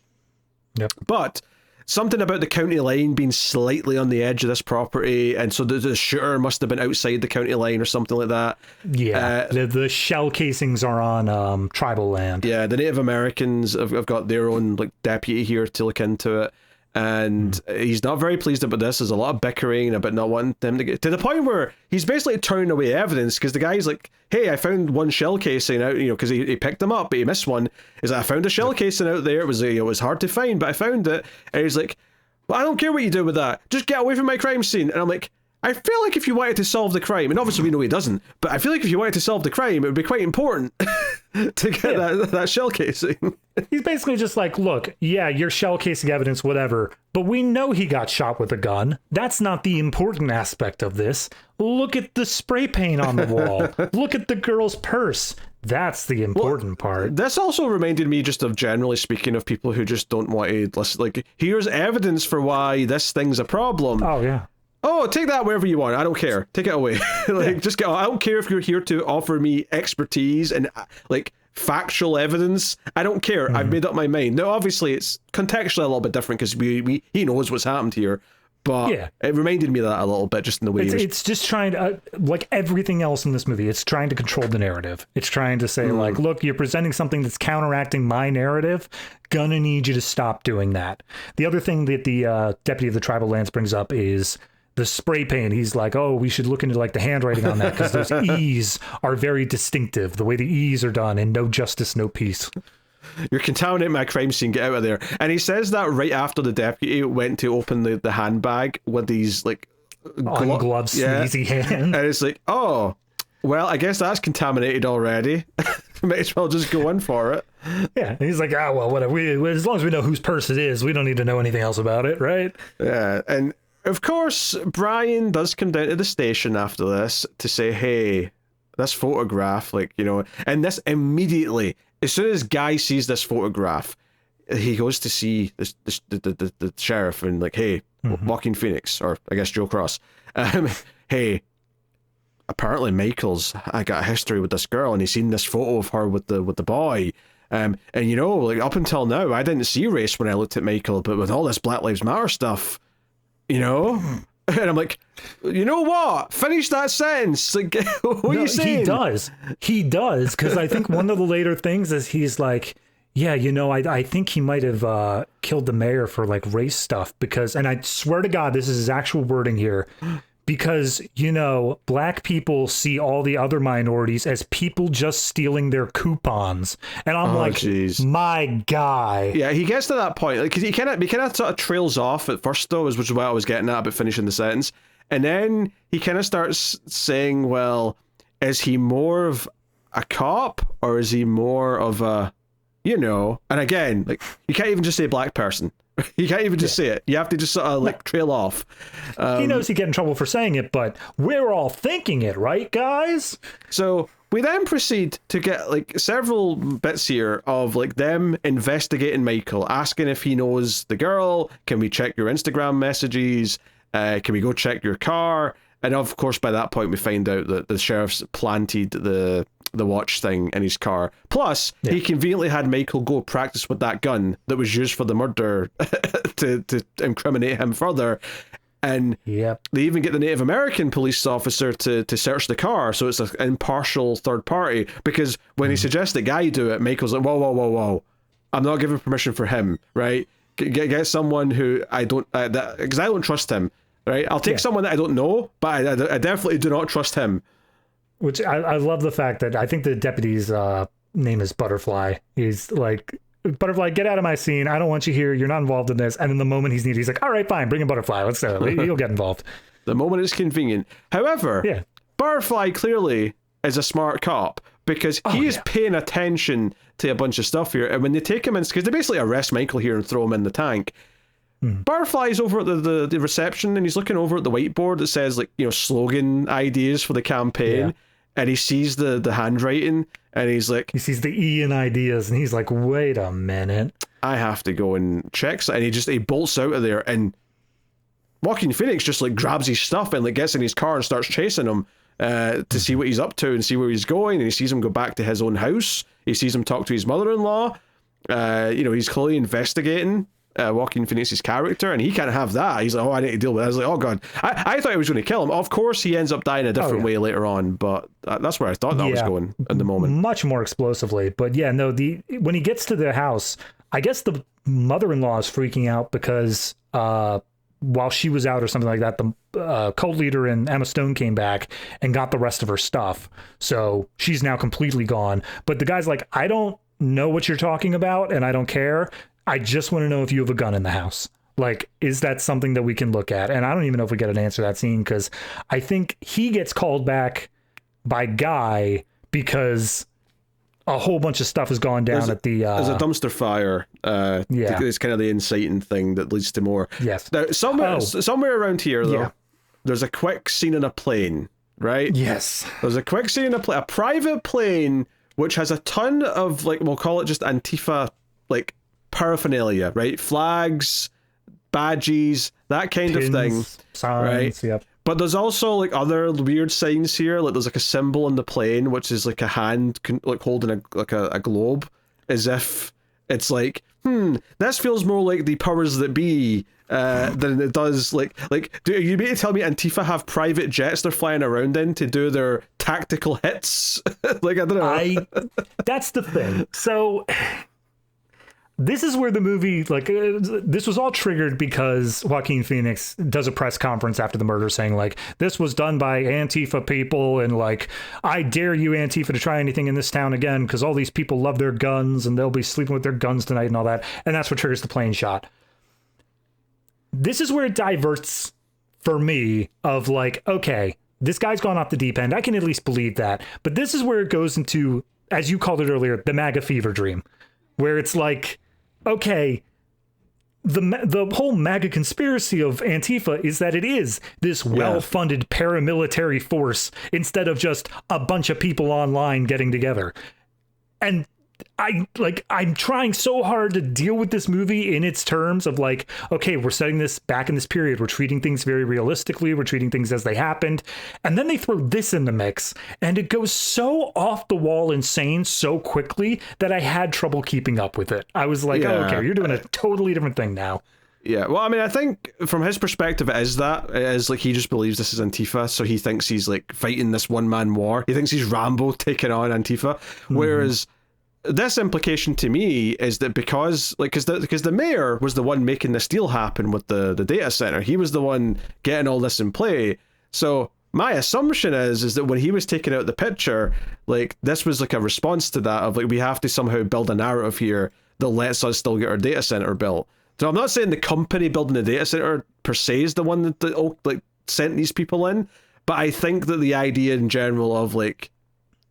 But something about the county line being slightly on the edge of this property, and so the shooter must have been outside the county line or something like that. The shell casings are on tribal land. The Native Americans have got their own like deputy here to look into it, and he's not very pleased about this. There's a lot of bickering about not wanting them to get to the point where he's basically turning away evidence, because the guy's like, hey, I found one shell casing out, because he picked them up but he missed one. He's like, I found a shell casing out there. It was hard to find, but I found it. And he's like, well, I don't care what you do with that, just get away from my crime scene. And I'm like, I feel like if you wanted to solve the crime, and obviously we know he doesn't, but I feel like if you wanted to solve the crime, it would be quite important to get that shell casing. He's basically just like, look, your shell casing evidence, whatever, but we know he got shot with a gun. That's not the important aspect of this. Look at the spray paint on the wall. Look at the girl's purse. That's the important part. This also reminded me, just of generally speaking, of people who just don't want to listen. Like, here's evidence for why this thing's a problem. Oh, yeah. Oh, take that wherever you want. I don't care. Take it away. Just get. I don't care if you're here to offer me expertise and like factual evidence. I don't care. I've made up my mind. Now, obviously, it's contextually a little bit different because he knows what's happened here. But it reminded me of that a little bit, just in the way it's just trying to, like everything else in this movie, it's trying to control the narrative. It's trying to say, like, look, you're presenting something that's counteracting my narrative. Gonna need you to stop doing that. The other thing that the deputy of the tribal lands brings up is the spray paint. He's like, oh, we should look into like the handwriting on that, because those E's are very distinctive, the way the E's are done, and no justice, no peace. You're contaminating my crime scene, get out of there. And he says that right after the deputy went to open the handbag with these like ungloved, sneezy hand. And it's like, oh, Well, I guess that's contaminated already. Might as well just go in for it. Yeah, and he's like, well, whatever. As long as we know whose purse it is, we don't need to know anything else about it, right? Yeah, and of course, Brian does come down to the station after this to say, hey, this photograph, and this immediately, as soon as Guy sees this photograph, he goes to see the sheriff and hey, Joaquin Phoenix, or I guess Joe Cross, hey, apparently Micheal's I got a history with this girl, and he's seen this photo of her with the boy. And up until now, I didn't see race when I looked at Micheal, but with all this Black Lives Matter stuff, and I'm like, you know what? Finish that sentence. What are you saying? He does, because I think one of the later things is he's like, yeah, I think he might have killed the mayor for race stuff because, and I swear to God, this is his actual wording here. Because, black people see all the other minorities as people just stealing their coupons. And I'm geez. My guy. Yeah, he gets to that point. Because he kind of sort of trails off at first, though, which is what I was getting at about finishing the sentence. And then he kind of starts saying, well, is he more of a cop or is he more of a, and again, you can't even just say black person. You can't even just say it. You have to just sort of trail off. He knows he'd get in trouble for saying it, but we're all thinking it, right, guys? So we then proceed to get several bits here of them investigating Micheal, asking if he knows the girl. Can we check your Instagram messages? Can we go check your car? And of course, by that point, we find out that the sheriff's planted the watch thing in his car. Plus, he conveniently had Micheal go practice with that gun that was used for the murder to incriminate him further. And they even get the Native American police officer to search the car, so it's an impartial third party. Because when he suggests that Guy do it, Michael's like, whoa. I'm not giving permission for him, right? Get someone who I don't... because I don't trust him. Right, I'll take someone that I don't know, but I definitely do not trust him. Which I love the fact that I think the deputy's name is Butterfly. He's like, Butterfly, get out of my scene. I don't want you here. You're not involved in this. And then the moment he's needed, he's like, all right, fine, bring in Butterfly. Let's do it. You'll get involved. The moment it's convenient. However, Butterfly clearly is a smart cop because he is paying attention to a bunch of stuff here. And when they take him in, because they basically arrest Micheal here and throw him in the tank. Butterfly's over at the reception and he's looking over at the whiteboard that says slogan ideas for the campaign, and he sees the handwriting and he's like, he sees the E in ideas and he's like, wait a minute, I have to go and check. And he bolts out of there, and Joaquin Phoenix just grabs his stuff and gets in his car and starts chasing him to see what he's up to and see where he's going. And he sees him go back to his own house. He sees him talk to his mother-in-law. He's clearly investigating Joaquin Phoenix's character, and he can't have that. He's like, I need to deal with it. I was like, oh god, I thought he was going to kill him. Of course he ends up dying a different way later on, but that's where I thought that was going in the moment. Much more explosively. But when he gets to the house, I guess the mother-in-law is freaking out because while she was out or something like that, the cult leader and Emma Stone came back and got the rest of her stuff, so she's now completely gone. But the guy's like, I don't know what you're talking about and I don't care. I just want to know if you have a gun in the house. Is that something that we can look at? And I don't even know if we get an answer to that scene, because I think he gets called back by Guy because a whole bunch of stuff has gone down at the... there's a dumpster fire. It's kind of the inciting thing that leads to more. Yes. Now, somewhere around here, though, there's a quick scene in a plane, right? Yes. There's a quick scene in a private plane, which has a ton of, we'll call it just Antifa, paraphernalia, right? Flags, badges, that kind of thing, signs, right? But there's also other weird signs here. There's a symbol in the plane which is a hand holding a globe, as if it's this feels more like the powers that be than it does do you mean to tell me Antifa have private jets they're flying around in to do their tactical hits? I don't know. That's the thing. So this is where the movie, this was all triggered because Joaquin Phoenix does a press conference after the murder saying, this was done by Antifa people, and, I dare you, Antifa, to try anything in this town again, because all these people love their guns, and they'll be sleeping with their guns tonight and all that, and that's what triggers the plane shot. This is where it diverts for me of, okay, this guy's gone off the deep end. I can at least believe that. But this is where it goes into, as you called it earlier, the MAGA fever dream, where it's like, okay, the whole MAGA conspiracy of Antifa is that it is this well-funded paramilitary force instead of just a bunch of people online getting together. And I'm trying so hard to deal with this movie in its terms of like, okay, we're setting this back in this period. We're treating things very realistically. We're treating things as they happened. And then they throw this in the mix and it goes so off the wall insane so quickly that I had trouble keeping up with it. I was like, oh, okay, you're doing a totally different thing now. Yeah, well, I mean, I think from his perspective, it is like he just believes this is Antifa, so he thinks he's like fighting this one-man war. He thinks he's Rambo taking on Antifa, whereas this implication to me is that because the mayor was the one making this deal happen with the data center, he was the one getting all this in play. So my assumption is that when he was taking out the picture, like this was like a response to that of like, we have to somehow build a narrative here that lets us still get our data center built. So I'm not saying the company building the data center per se is the one that like sent these people in, but I think that the idea in general of like,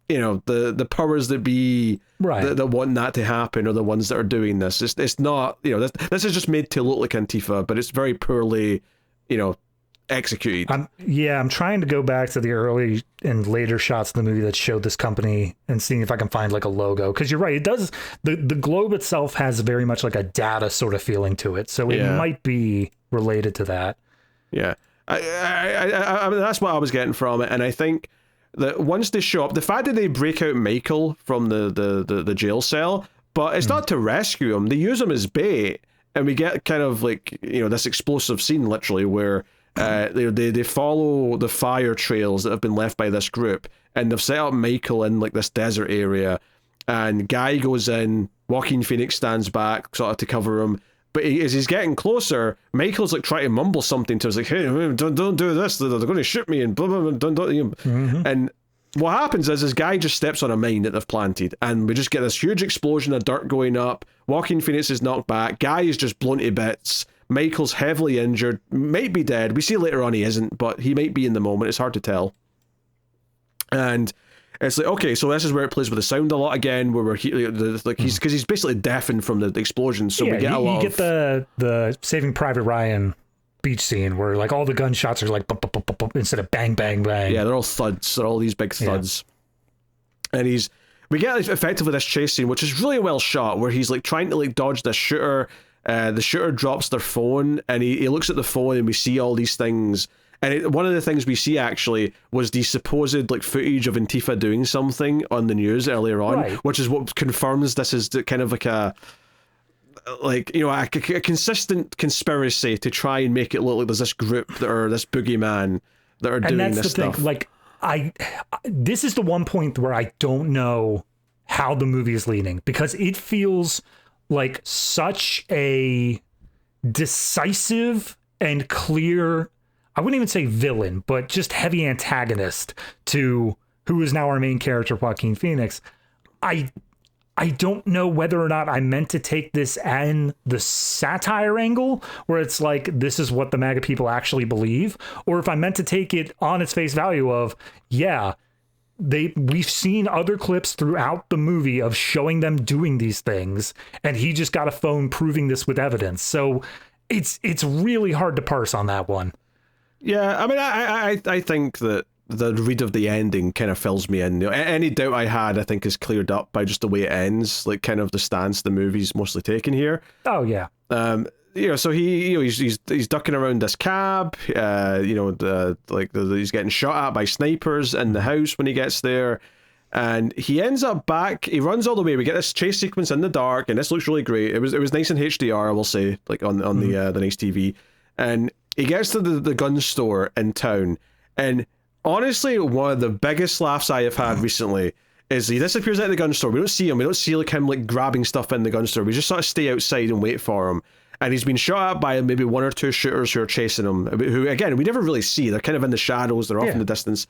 you know, the powers that be that want that to happen are the ones that are doing this. It's not, you know, this is just made to look like Antifa, but it's very poorly, you know, executed. I'm trying to go back to the early and later shots of the movie that showed this company and seeing if I can find like a logo. Because you're right, it does, the globe itself has very much like a data sort of feeling to it. So it might be related to that. Yeah. I mean, that's what I was getting from it. And I think that once they show up, the fact that they break out Micheal from the jail cell, but it's not to rescue him. They use him as bait, and we get kind of like, you know, this explosive scene literally where they follow the fire trails that have been left by this group, and they've set up Micheal in like this desert area, and Guy goes in, Joaquin Phoenix stands back sort of to cover him. But as he's getting closer, Michael's like trying to mumble something to us, like, "Hey, don't do this. They're going to shoot me." And blah blah blah. Don't. And what happens is this guy just steps on a mine that they've planted, and we just get this huge explosion of dirt going up. Joaquin Phoenix is knocked back. Guy is just blown to bits. Michael's heavily injured, might be dead. We see later on he isn't, but he might be in the moment. It's hard to tell. And it's like, okay, so this is where it plays with the sound a lot again, where he's basically deafened from the explosion. So we get you get the Saving Private Ryan beach scene where like all the gunshots are like bump, bump, bump, bump, instead of bang bang bang. Yeah, they're all thuds. They're all these big thuds. And we get effectively this chase scene, which is really well shot, where he's like trying to like dodge the shooter. The shooter drops their phone, and he looks at the phone, and we see all these things. And one of the things we see actually was the supposed like footage of Antifa doing something on the news earlier on, which is what confirms this is kind of like a consistent conspiracy to try and make it look like there's this group that are this boogeyman that are doing this stuff. And that's the thing. Like, this is the one point where I don't know how the movie is leaning, because it feels like such a decisive and clear, I wouldn't even say villain, but just heavy antagonist to who is now our main character, Joaquin Phoenix. I don't know whether or not I meant to take this and the satire angle, where it's like, this is what the MAGA people actually believe, or if I meant to take it on its face value of, we've seen other clips throughout the movie of showing them doing these things, and he just got a phone proving this with evidence. So it's really hard to parse on that one. Yeah, I mean, I think that the read of the ending kind of fills me in. You know, any doubt I had, I think, is cleared up by just the way it ends, like kind of the stance the movie's mostly taken here. Oh yeah. So he's ducking around this cab. He's getting shot at by snipers in the house when he gets there, and he ends up back. He runs all the way. We get this chase sequence in the dark, and this looks really great. It was nice in HDR, I will say, like on the nice TV. And he gets to the gun store in town, and honestly, one of the biggest laughs I have had recently is he disappears out of the gun store. We don't see him. We don't see like him like grabbing stuff in the gun store. We just sort of stay outside and wait for him. And he's been shot at by maybe one or two shooters who are chasing him, who, again, we never really see. They're kind of in the shadows. They're off in the distance.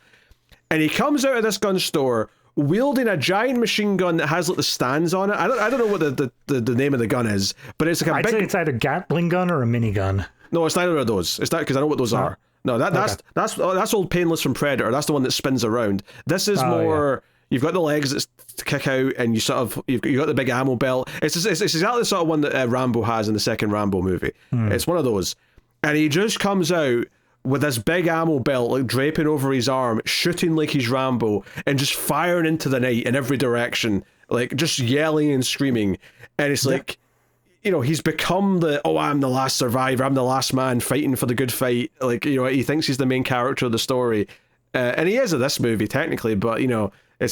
And he comes out of this gun store wielding a giant machine gun that has like the stands on it. I don't know what the name of the gun is, but it's like I'd say it's either Gatling gun or a minigun. No, it's neither of those. It's not, because I know what those are. No, that's old Painless from Predator. That's the one that spins around. This is more. Yeah. You've got the legs that kick out, and you got the big ammo belt. It's exactly the sort of one that Rambo has in the second Rambo movie. It's one of those, and he just comes out with this big ammo belt like draping over his arm, shooting like he's Rambo, and just firing into the night in every direction, like just yelling and screaming. And it's like, he's become I'm the last survivor, I'm the last man fighting for the good fight. Like, he thinks he's the main character of the story, and he is of this movie technically, but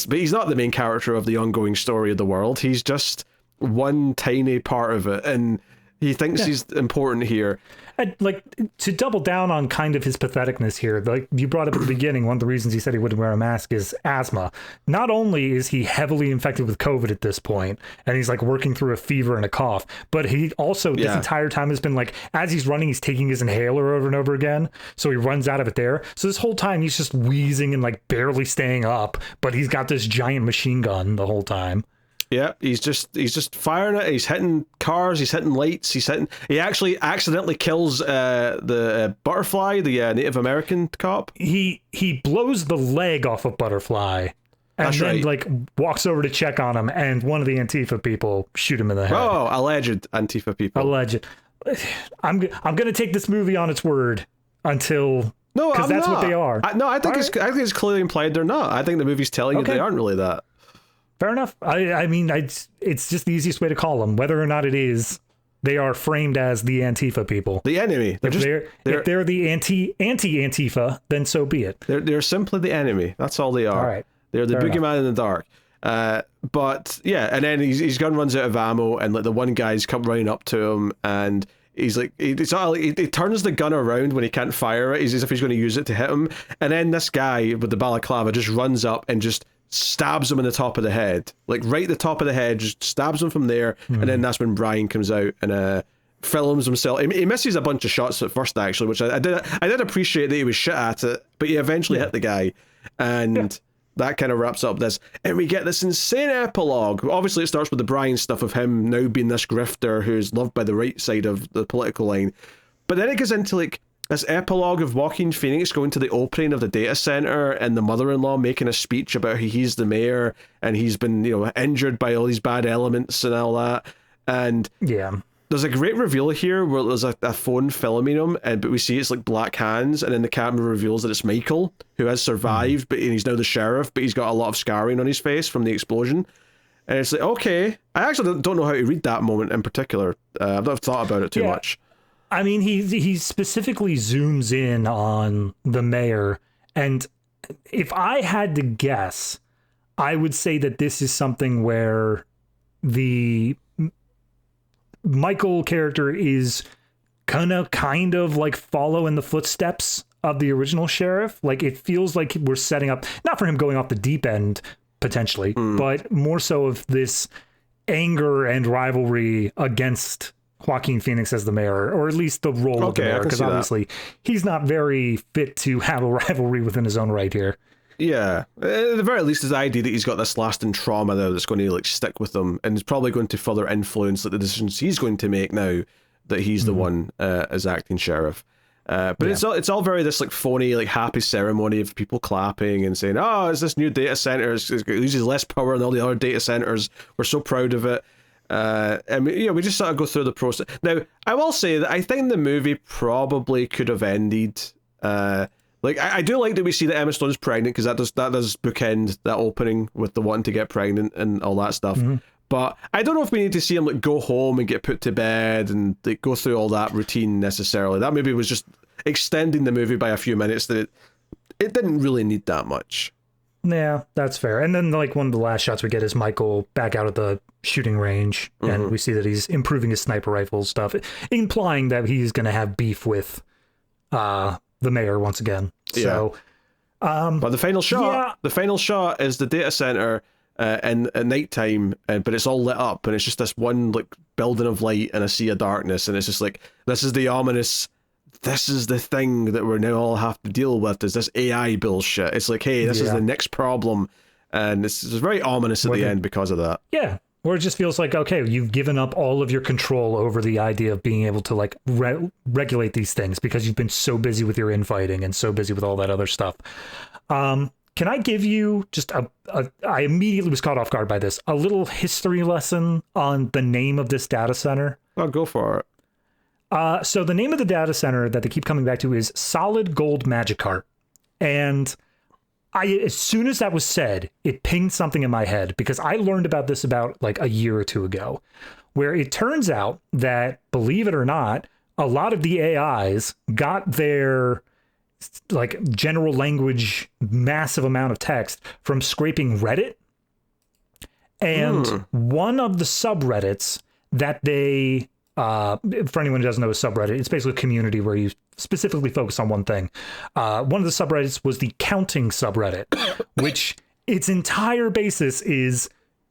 but he's not the main character of the ongoing story of the world. He's just one tiny part of it, and he thinks he's important here. And, like, to double down on kind of his patheticness here, like you brought up at the beginning, one of the reasons he said he wouldn't wear a mask is asthma. Not only is he heavily infected with COVID at this point, and he's like working through a fever and a cough, but he also this entire time has been like, as he's running, he's taking his inhaler over and over again, so he runs out of it there. So this whole time he's just wheezing and like barely staying up, but he's got this giant machine gun the whole time. Yeah, he's just firing it. He's hitting cars. He's hitting lights. He actually accidentally kills the Butterfly, the Native American cop. He blows the leg off of Butterfly, and then like walks over to check on him, and one of the Antifa people shoot him in the head. Oh, alleged Antifa people. Alleged. I'm gonna take this movie on its word until. No, because that's what they are. I think it's clearly implied they're not. I think the movie's telling you they aren't really that. Fair enough. I mean, it's just the easiest way to call them. Whether or not it is, they are framed as the Antifa people. The enemy. If they're the anti-Antifa, then so be it. They're simply the enemy. That's all they are. All right. They're the boogeyman in the dark. But yeah, and then his gun runs out of ammo, and like the one guy's come running up to him, and he's like, he turns the gun around when he can't fire it. He's as if he's going to use it to hit him, and then this guy with the balaclava just runs up and just stabs him in the top of the head, like right at the top of the head, just stabs him from there. And then that's when Brian comes out and films himself. He misses a bunch of shots at first, actually, which I did appreciate that he was shit at it, but he eventually hit the guy, and that kind of wraps up this, and we get this insane epilogue. Obviously it starts with the Brian stuff of him now being this grifter who's loved by the right side of the political line, but then it goes into like this epilogue of Joaquin Phoenix going to the opening of the data center and the mother-in-law making a speech about how he's the mayor and he's been, injured by all these bad elements and all that. And there's a great reveal here where there's a phone filming him, but we see it's like black hands, and then the camera reveals that it's Micheal, who has survived, but he's now the sheriff, but he's got a lot of scarring on his face from the explosion. And it's like, okay, I actually don't know how to read that moment in particular. I've not thought about it too much. I mean, he specifically zooms in on the mayor, and if I had to guess, I would say that this is something where the Micheal character is gonna kind of like follow in the footsteps of the original sheriff. Like, it feels like we're setting up, not for him going off the deep end, potentially, but more so of this anger and rivalry against Joaquin Phoenix as the mayor, or at least the role of the mayor, because obviously he's not very fit to have a rivalry within his own right here. Yeah, at the very least, his idea that he's got this lasting trauma there that's going to like stick with him, and is probably going to further influence like the decisions he's going to make now that he's the one as acting sheriff. But it's all very this like phony like happy ceremony of people clapping and saying, "Oh, it's this new data center. It uses less power than all the other data centers. We're so proud of it." And we just sort of go through the process. Now, I will say that I think the movie probably could have ended. I do like that we see that Emma Stone's pregnant, because that does bookend that opening with the wanting to get pregnant and all that stuff. But I don't know if we need to see him like go home and get put to bed and like, go through all that routine necessarily. That maybe was just extending the movie by a few minutes. That it didn't really need that much. Yeah, that's fair. And then like one of the last shots we get is Micheal back out at the shooting range, and we see that he's improving his sniper rifle stuff, implying that he's going to have beef with the mayor once again. So, but the final shot is the data center at nighttime, but it's all lit up, and it's just this one like building of light and a sea of darkness, and it's just like, this is the ominous. This is the thing that we're now all have to deal with, is this AI bullshit. It's like, hey, this is the next problem, and it's very ominous at the end because of that. Yeah. Or it just feels like, okay, you've given up all of your control over the idea of being able to like regulate these things because you've been so busy with your infighting and so busy with all that other stuff. Can I give you just I immediately was caught off guard by this, a little history lesson on the name of this data center? I'll go for it. So the name of the data center that they keep coming back to is Solid Gold Magikarp. And as soon as that was said, it pinged something in my head because I learned about this about like a year or two ago, where it turns out that, believe it or not, a lot of the AIs got their like general language, massive amount of text from scraping Reddit. And one of the subreddits that they, for anyone who doesn't know a subreddit, it's basically a community where you specifically focus on one thing. One of the subreddits was the counting subreddit, which its entire basis is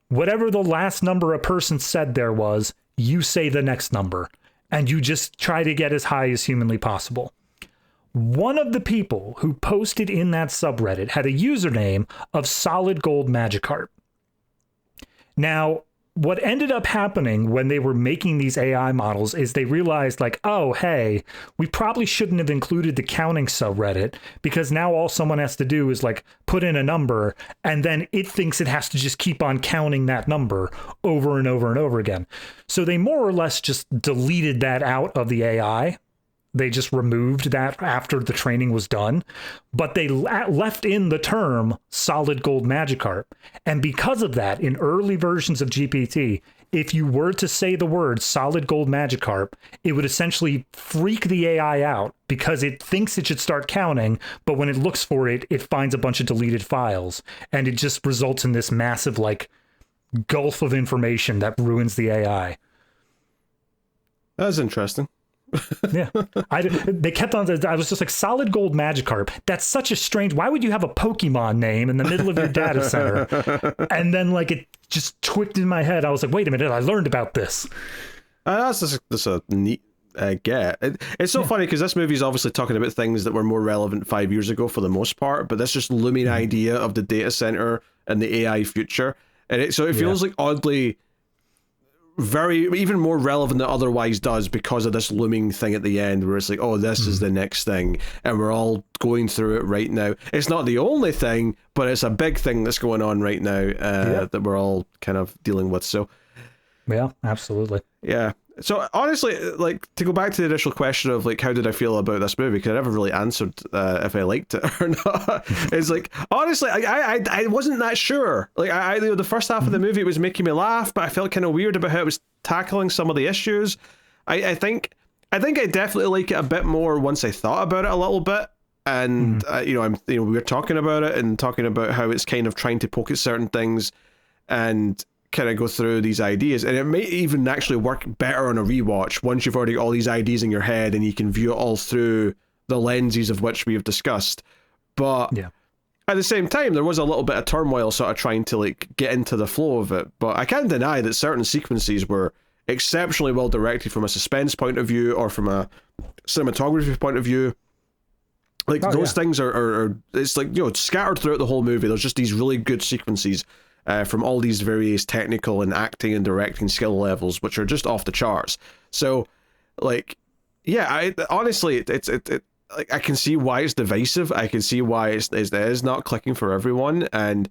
whatever the last number a person said there was, you say the next number, and you just try to get as high as humanly possible. One of the people who posted in that subreddit had a username of Solid Gold Magikarp. Now, what ended up happening when they were making these AI models is they realized like, oh, hey, we probably shouldn't have included the counting subreddit because now all someone has to do is like put in a number and then it thinks it has to just keep on counting that number over and over and over again. So they more or less just deleted that out of the AI. They just removed that after the training was done, but they left in the term Solid Gold Magikarp. And because of that, in early versions of GPT, if you were to say the word Solid Gold Magikarp, it would essentially freak the AI out because it thinks it should start counting, but when it looks for it, it finds a bunch of deleted files. And it just results in this massive, like, gulf of information that ruins the AI. That's interesting. Yeah, they kept on. I was just like, Solid Gold Magikarp. That's such a strange. Why would you have a Pokemon name in the middle of your data center? And then, like, it just twicked in my head. I was like, wait a minute, I learned about this. That's just a neat get. It's so funny because this movie is obviously talking about things that were more relevant 5 years ago for the most part, but this just looming idea of the data center and the AI future, and it feels like oddly even more relevant than it otherwise does because of this looming thing at the end where it's like, oh, this is the next thing and we're all going through it right now. It's not the only thing, but it's a big thing that's going on right now that we're all kind of dealing with. So yeah, absolutely. Yeah. So honestly, like, to go back to the initial question of like, how did I feel about this movie? Because I never really answered if I liked it or not. It's like, honestly, I wasn't that sure. Like, the first half of the movie was making me laugh, but I felt kind of weird about how it was tackling some of the issues. I think I definitely like it a bit more once I thought about it a little bit. And we were talking about it and talking about how it's kind of trying to poke at certain things and kind of go through these ideas, and it may even actually work better on a rewatch once you've already got all these ideas in your head and you can view it all through the lenses of which we have discussed. But at the same time, there was a little bit of turmoil sort of trying to like get into the flow of it. But I can't deny that certain sequences were exceptionally well directed from a suspense point of view or from a cinematography point of view. Like those things are it's like, scattered throughout the whole movie. There's just these really good sequences from all these various technical and acting and directing skill levels, which are just off the charts. So, like, yeah, honestly, like, I can see why it's divisive. I can see why it is not clicking for everyone, and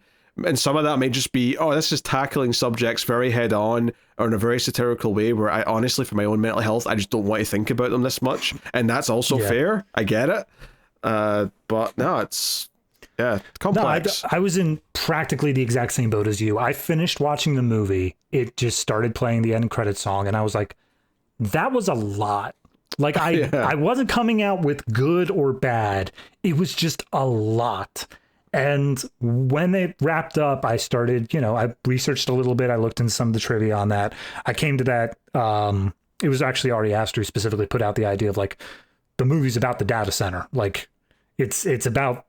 some of that may just be, oh, this is tackling subjects very head on or in a very satirical way. Where I honestly, for my own mental health, I just don't want to think about them this much, and that's also fair. I get it, but no, it's. Yeah, complex. No, I was in practically the exact same boat as you. I finished watching the movie. It just started playing the end credit song, and I was like, that was a lot. Like, I wasn't coming out with good or bad. It was just a lot. And when it wrapped up, I started, I researched a little bit. I looked into some of the trivia on that. I came to that. It was actually Aster who specifically put out the idea of, like, the movie's about the data center. Like, it's about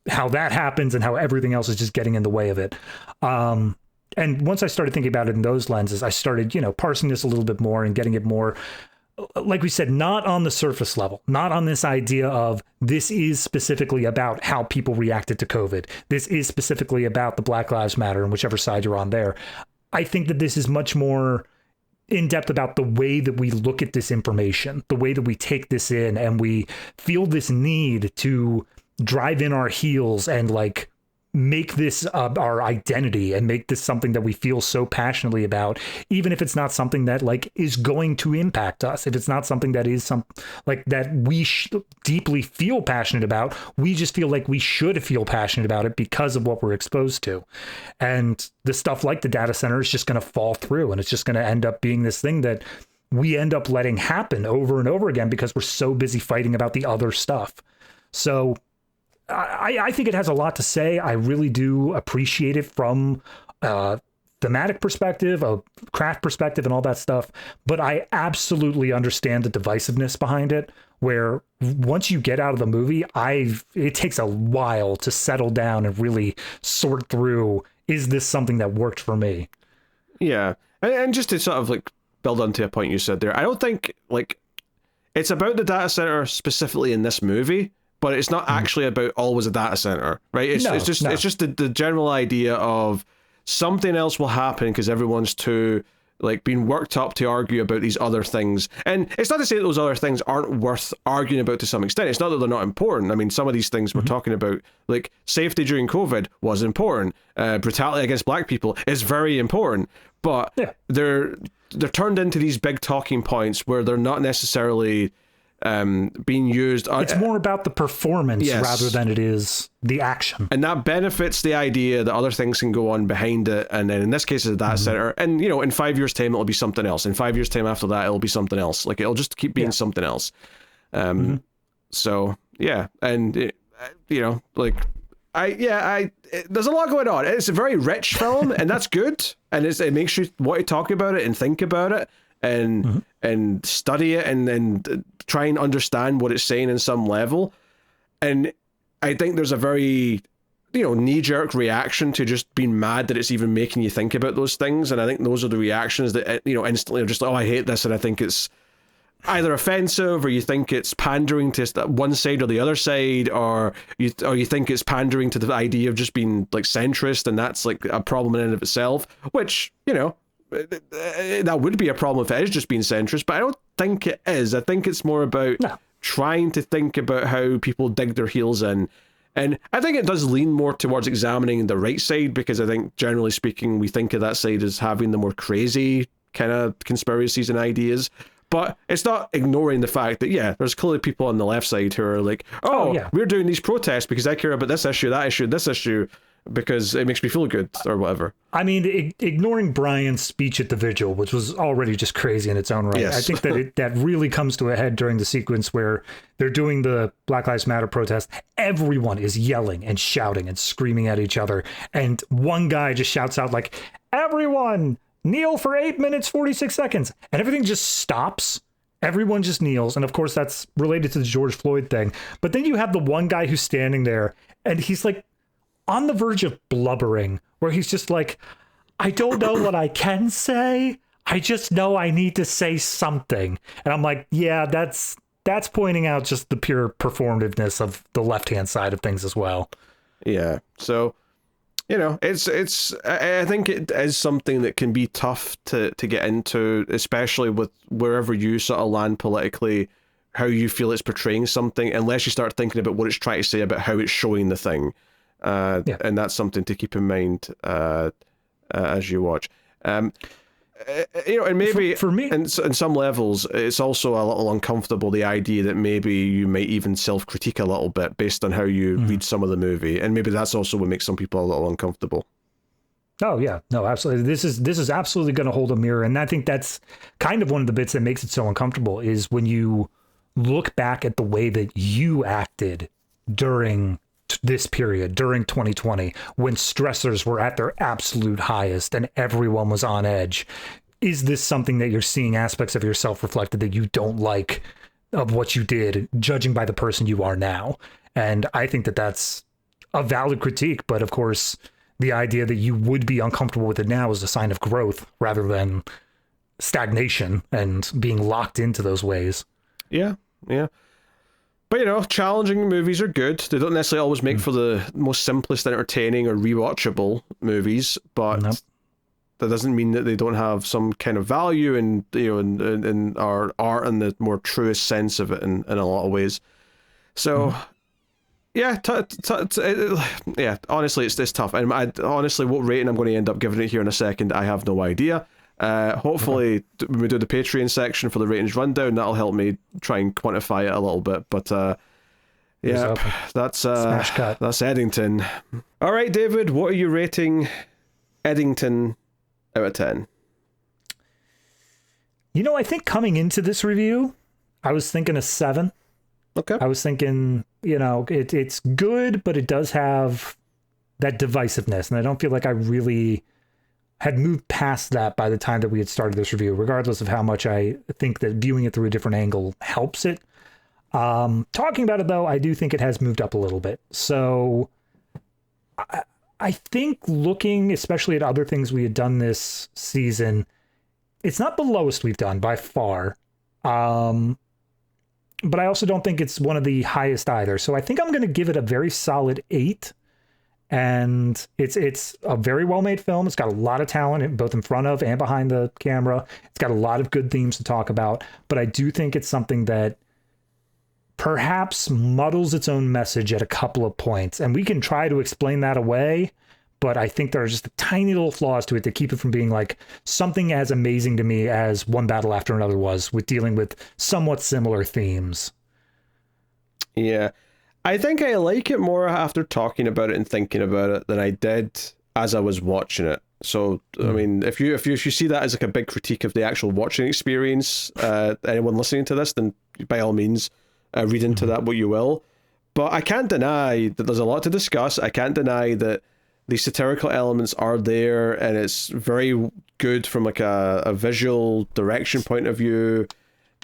how that happens and how everything else is just getting in the way of it. And once I started thinking about it in those lenses, I started, parsing this a little bit more and getting it more, like we said, not on the surface level, not on this idea of this is specifically about how people reacted to COVID. This is specifically about the Black Lives Matter and whichever side you're on there. I think that this is much more in depth about the way that we look at this information, the way that we take this in, and we feel this need to drive in our heels and like make this our identity and make this something that we feel so passionately about, even if it's not something that like is going to impact us. If it's not something that is like that we deeply feel passionate about, we just feel like we should feel passionate about it because of what we're exposed to. And the stuff like the data center is just going to fall through, and it's just going to end up being this thing that we end up letting happen over and over again because we're so busy fighting about the other stuff. So I think it has a lot to say. I really do appreciate it from a thematic perspective, a craft perspective, and all that stuff. But I absolutely understand the divisiveness behind it, where once you get out of the movie, it takes a while to settle down and really sort through, is this something that worked for me? Yeah. And just to sort of like build onto a point you said there, I don't think like it's about the data center specifically in this movie, but it's not actually about always a data center, right? It's just the general idea of something else will happen because everyone's too like being worked up to argue about these other things. And it's not to say that those other things aren't worth arguing about to some extent. It's not that they're not important. I mean, some of these things we're talking about, like safety during COVID was important. Brutality against black people is very important, but they're turned into these big talking points where they're not necessarily being used. It's more about the performance rather than it is the action. And that benefits the idea that other things can go on behind it. And then in this case, it's a data center. And, you know, in 5 years' time, it'll be something else. In 5 years' time after that, it'll be something else. Like, it'll just keep being something else. So, yeah. And, you know, like, there's a lot going on. It's a very rich film, and that's good. And it makes you want to talk about it and think about it and study it and then try and understand what it's saying in some level. And I think there's a very, you know, knee-jerk reaction to just being mad that it's even making you think about those things. And I think those are the reactions that, you know, instantly are just like, oh, I hate this, and I think it's either offensive, or you think it's pandering to one side or the other side, or you think it's pandering to the idea of just being like centrist, and that's like a problem in and of itself, which, you know, that would be a problem if it is just being centrist, but I don't think it is. I think it's more about trying to think about how people dig their heels in. And I think it does lean more towards examining the right side, because I think, generally speaking, we think of that side as having the more crazy kind of conspiracies and ideas. But it's not ignoring the fact that, there's clearly people on the left side who are like, we're doing these protests because I care about this issue, that issue, this issue, because it makes me feel good or whatever. I mean, ignoring Brian's speech at the vigil, which was already just crazy in its own right. Yes. I think that that really comes to a head during the sequence where they're doing the Black Lives Matter protest. Everyone is yelling and shouting and screaming at each other. And one guy just shouts out like, everyone kneel for 8 minutes, 46 seconds. And everything just stops. Everyone just kneels. And of course, that's related to the George Floyd thing. But then you have the one guy who's standing there and he's like, on the verge of blubbering, where he's just like, I don't know what I can say. I just know I need to say something. And I'm like, yeah, that's pointing out just the pure performativeness of the left-hand side of things as well. Yeah. So, you know, I think it is something that can be tough to get into, especially with wherever you sort of land politically, how you feel it's portraying something, unless you start thinking about what it's trying to say about how it's showing the thing. And that's something to keep in mind as you watch. You know, and maybe for me, in some levels, it's also a little uncomfortable, the idea that maybe you might even self-critique a little bit based on how you read some of the movie, and maybe that's also what makes some people a little uncomfortable. Oh yeah, no, absolutely. This is absolutely going to hold a mirror, and I think that's kind of one of the bits that makes it so uncomfortable is when you look back at the way that you acted during this period, during 2020, when stressors were at their absolute highest and everyone was on edge. Is this something that you're seeing aspects of yourself reflected that you don't like of what you did, judging by the person you are now? And I think that that's a valid critique, but of course, the idea that you would be uncomfortable with it now is a sign of growth rather than stagnation and being locked into those ways. Yeah. But, you know, challenging movies are good. They don't necessarily always make for the most simplest, entertaining, or rewatchable movies, but that doesn't mean that they don't have some kind of value and in our art in the more truest sense of it in a lot of ways. So yeah, yeah. Honestly, it's tough. And honestly, what rating I'm going to end up giving it here in a second, I have no idea. Hopefully, when we do the Patreon section for the ratings rundown, that'll help me try and quantify it a little bit. But yeah, that's smash cut. That's Eddington. All right, David, what are you rating Eddington out of 10? I think coming into this review, I was thinking a 7. Okay. I was thinking, it's good, but it does have that divisiveness, and I don't feel like I really had moved past that by the time that we had started this review, regardless of how much I think that viewing it through a different angle helps it. Talking about it, though, I do think it has moved up a little bit. So I think looking, especially at other things we had done this season, it's not the lowest we've done by far. But I also don't think it's one of the highest either. So I think I'm going to give it a very solid 8. And it's a very well-made film. It's got a lot of talent, both in front of and behind the camera. It's got a lot of good themes to talk about. But I do think it's something that perhaps muddles its own message at a couple of points. And we can try to explain that away. But I think there are just tiny little flaws to it that keep it from being like something as amazing to me as One Battle After Another was, with dealing with somewhat similar themes. Yeah. I think I like it more after talking about it and thinking about it than I did as I was watching it. So, I mean, if you see that as like a big critique of the actual watching experience, anyone listening to this, then by all means, read into that what you will. But I can't deny that there's a lot to discuss. I can't deny that the satirical elements are there, and it's very good from like a visual direction point of view,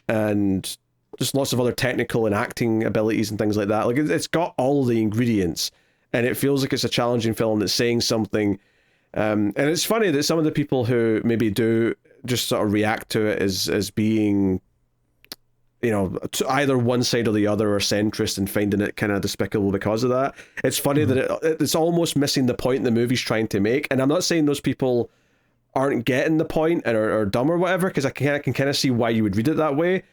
and just lots of other technical and acting abilities and things like that. Like it's got all the ingredients, and it feels like it's a challenging film that's saying something. And it's funny that some of the people who maybe do just sort of react to it as being, to either one side or the other, or centrist, and finding it kind of despicable because of that. It's funny that it's almost missing the point the movie's trying to make. And I'm not saying those people aren't getting the point and are dumb or whatever, because I can kind of see why you would read it that way.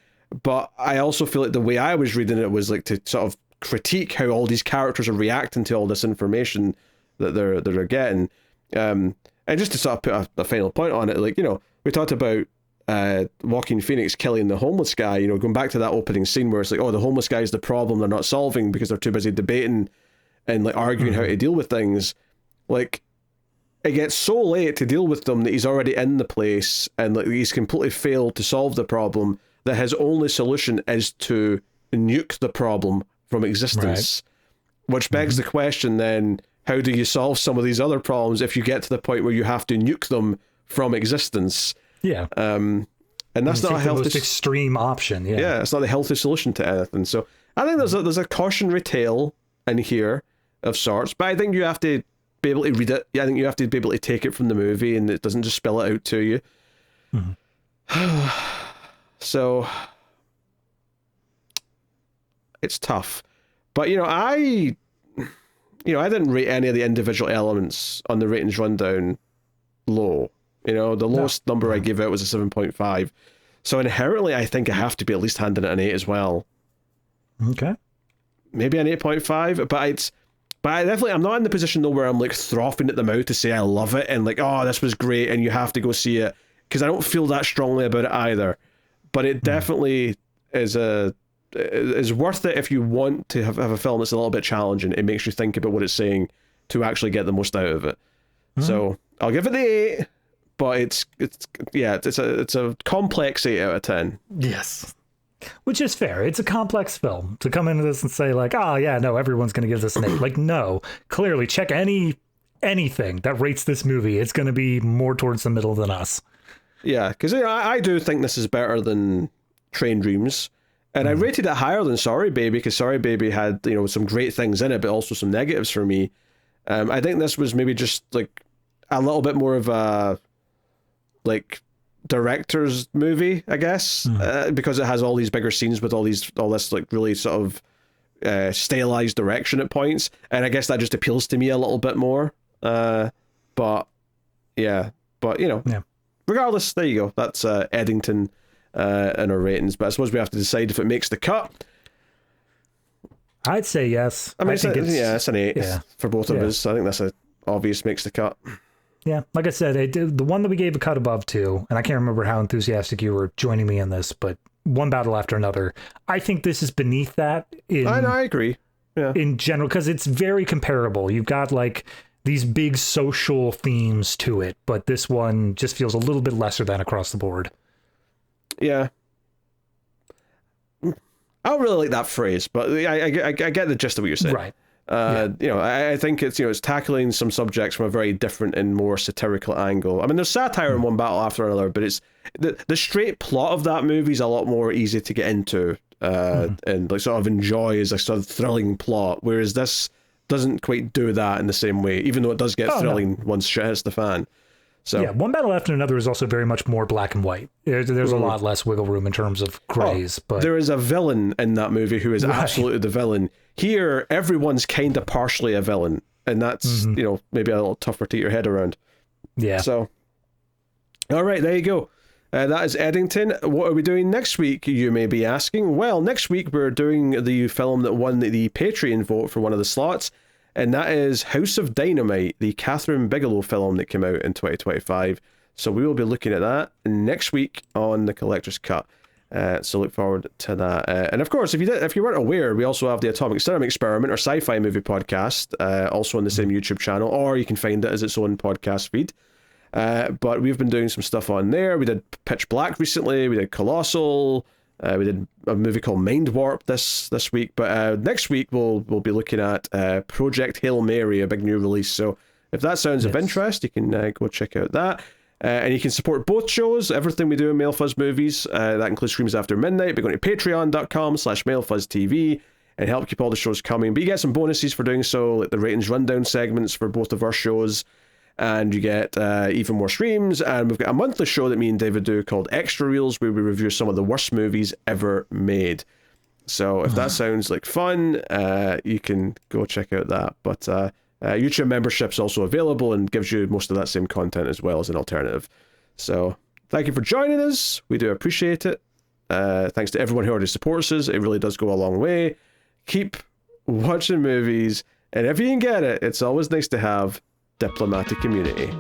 But I also feel like the way I was reading it was like to sort of critique how all these characters are reacting to all this information that they're getting. And just to sort of put a final point on it, like, we talked about Joaquin Phoenix killing the homeless guy, going back to that opening scene where it's like, oh, the homeless guy is the problem they're not solving because they're too busy debating and like arguing how to deal with things. Like, it gets so late to deal with them that he's already in the place, and like he's completely failed to solve the problem, that his only solution is to nuke the problem from existence. Right. Which begs the question then, how do you solve some of these other problems if you get to the point where you have to nuke them from existence? Yeah. And that's not a healthy, most extreme option. Yeah, it's not a healthy solution to anything. So I think there's a cautionary tale in here of sorts, but I think you have to be able to read it. Yeah, I think you have to be able to take it from the movie, and it doesn't just spell it out to you. So it's tough. But I didn't rate any of the individual elements on the ratings rundown low. The lowest number I gave out was a 7.5. So inherently, I think I have to be at least handing it an 8 as well. Okay. Maybe an 8.5, but I'm not in the position though where I'm like frothing at the mouth to say I love it and like, oh, this was great and you have to go see it, because I don't feel that strongly about it either. But it definitely is worth it if you want to have a film that's a little bit challenging. It makes you think about what it's saying to actually get the most out of it. So I'll give it the 8, but it's a complex 8 out of 10. Yes. Which is fair. It's a complex film. To come into this and say like, oh yeah, no, everyone's going to give this an 8. Like, no, clearly check anything that rates this movie. It's going to be more towards the middle than us. Yeah, because I do think this is better than Train Dreams. And I rated it higher than Sorry Baby, because Sorry Baby had, some great things in it, but also some negatives for me. I think this was maybe just like a little bit more of a like director's movie, I guess, because it has all these bigger scenes with all this like really sort of stylized direction at points, and I guess that just appeals to me a little bit more. But But, you know, regardless, there you go. That's Eddington and our ratings. But I suppose we have to decide if it makes the cut. I'd say yes. I mean, it's an 8 for both of us. I think that's obvious makes the cut. Yeah, like I said, the one that we gave a cut above to, and I can't remember how enthusiastic you were joining me in this, but one battle after another. I think this is beneath that. I agree. Yeah. In general, because it's very comparable. You've got like these big social themes to it, but this one just feels a little bit lesser than across the board. Yeah. I don't really like that phrase, but I get the gist of what you're saying. Right. You know, I think it's, you know, it's tackling some subjects from a very different and more satirical angle. I mean, there's satire in one battle after another, but it's the straight plot of that movie is a lot more easy to get into and like sort of enjoy as a sort of thrilling plot, whereas this doesn't quite do that in the same way, even though it does get thrilling once shit hits the fan. So yeah, one battle after another is also very much more black and white. There's a lot less wiggle room in terms of grays. But there is a villain in that movie who is absolutely the villain. Here, everyone's kind of partially a villain, and that's you know, maybe a little tougher to get your head around. Yeah. So, all right, there you go. That is Eddington. What are we doing next week, you may be asking? Well, next week we're doing the film that won the Patreon vote for one of the slots, and that is House of Dynamite, the Catherine Bigelow film that came out in 2025. So we will be looking at that next week on the Collector's Cut. So look forward to that. And of course, if you weren't aware, we also have the Atomic Cinema Experiment, our sci-fi movie podcast, also on the same YouTube channel, or you can find it as its own podcast feed. But we've been doing some stuff on there. We did Pitch Black recently. We did Colossal. We did a movie called Mind Warp this week. But next week we'll be looking at Project Hail Mary, a big new release. So if that sounds of interest, you can go check out that. And you can support both shows, everything we do in MailFuzz Movies. That includes Screams After Midnight by going to patreon.com/MailFuzzTV and help keep all the shows coming. But you get some bonuses for doing so, like the ratings rundown segments for both of our shows. And you get even more streams. And we've got a monthly show that me and David do called Extra Reels, where we review some of the worst movies ever made. So if that sounds like fun, you can go check out that. But YouTube membership's also available and gives you most of that same content as well as an alternative. So thank you for joining us. We do appreciate it. Thanks to everyone who already supports us. It really does go a long way. Keep watching movies. And if you can get it, it's always nice to have diplomatic immunity.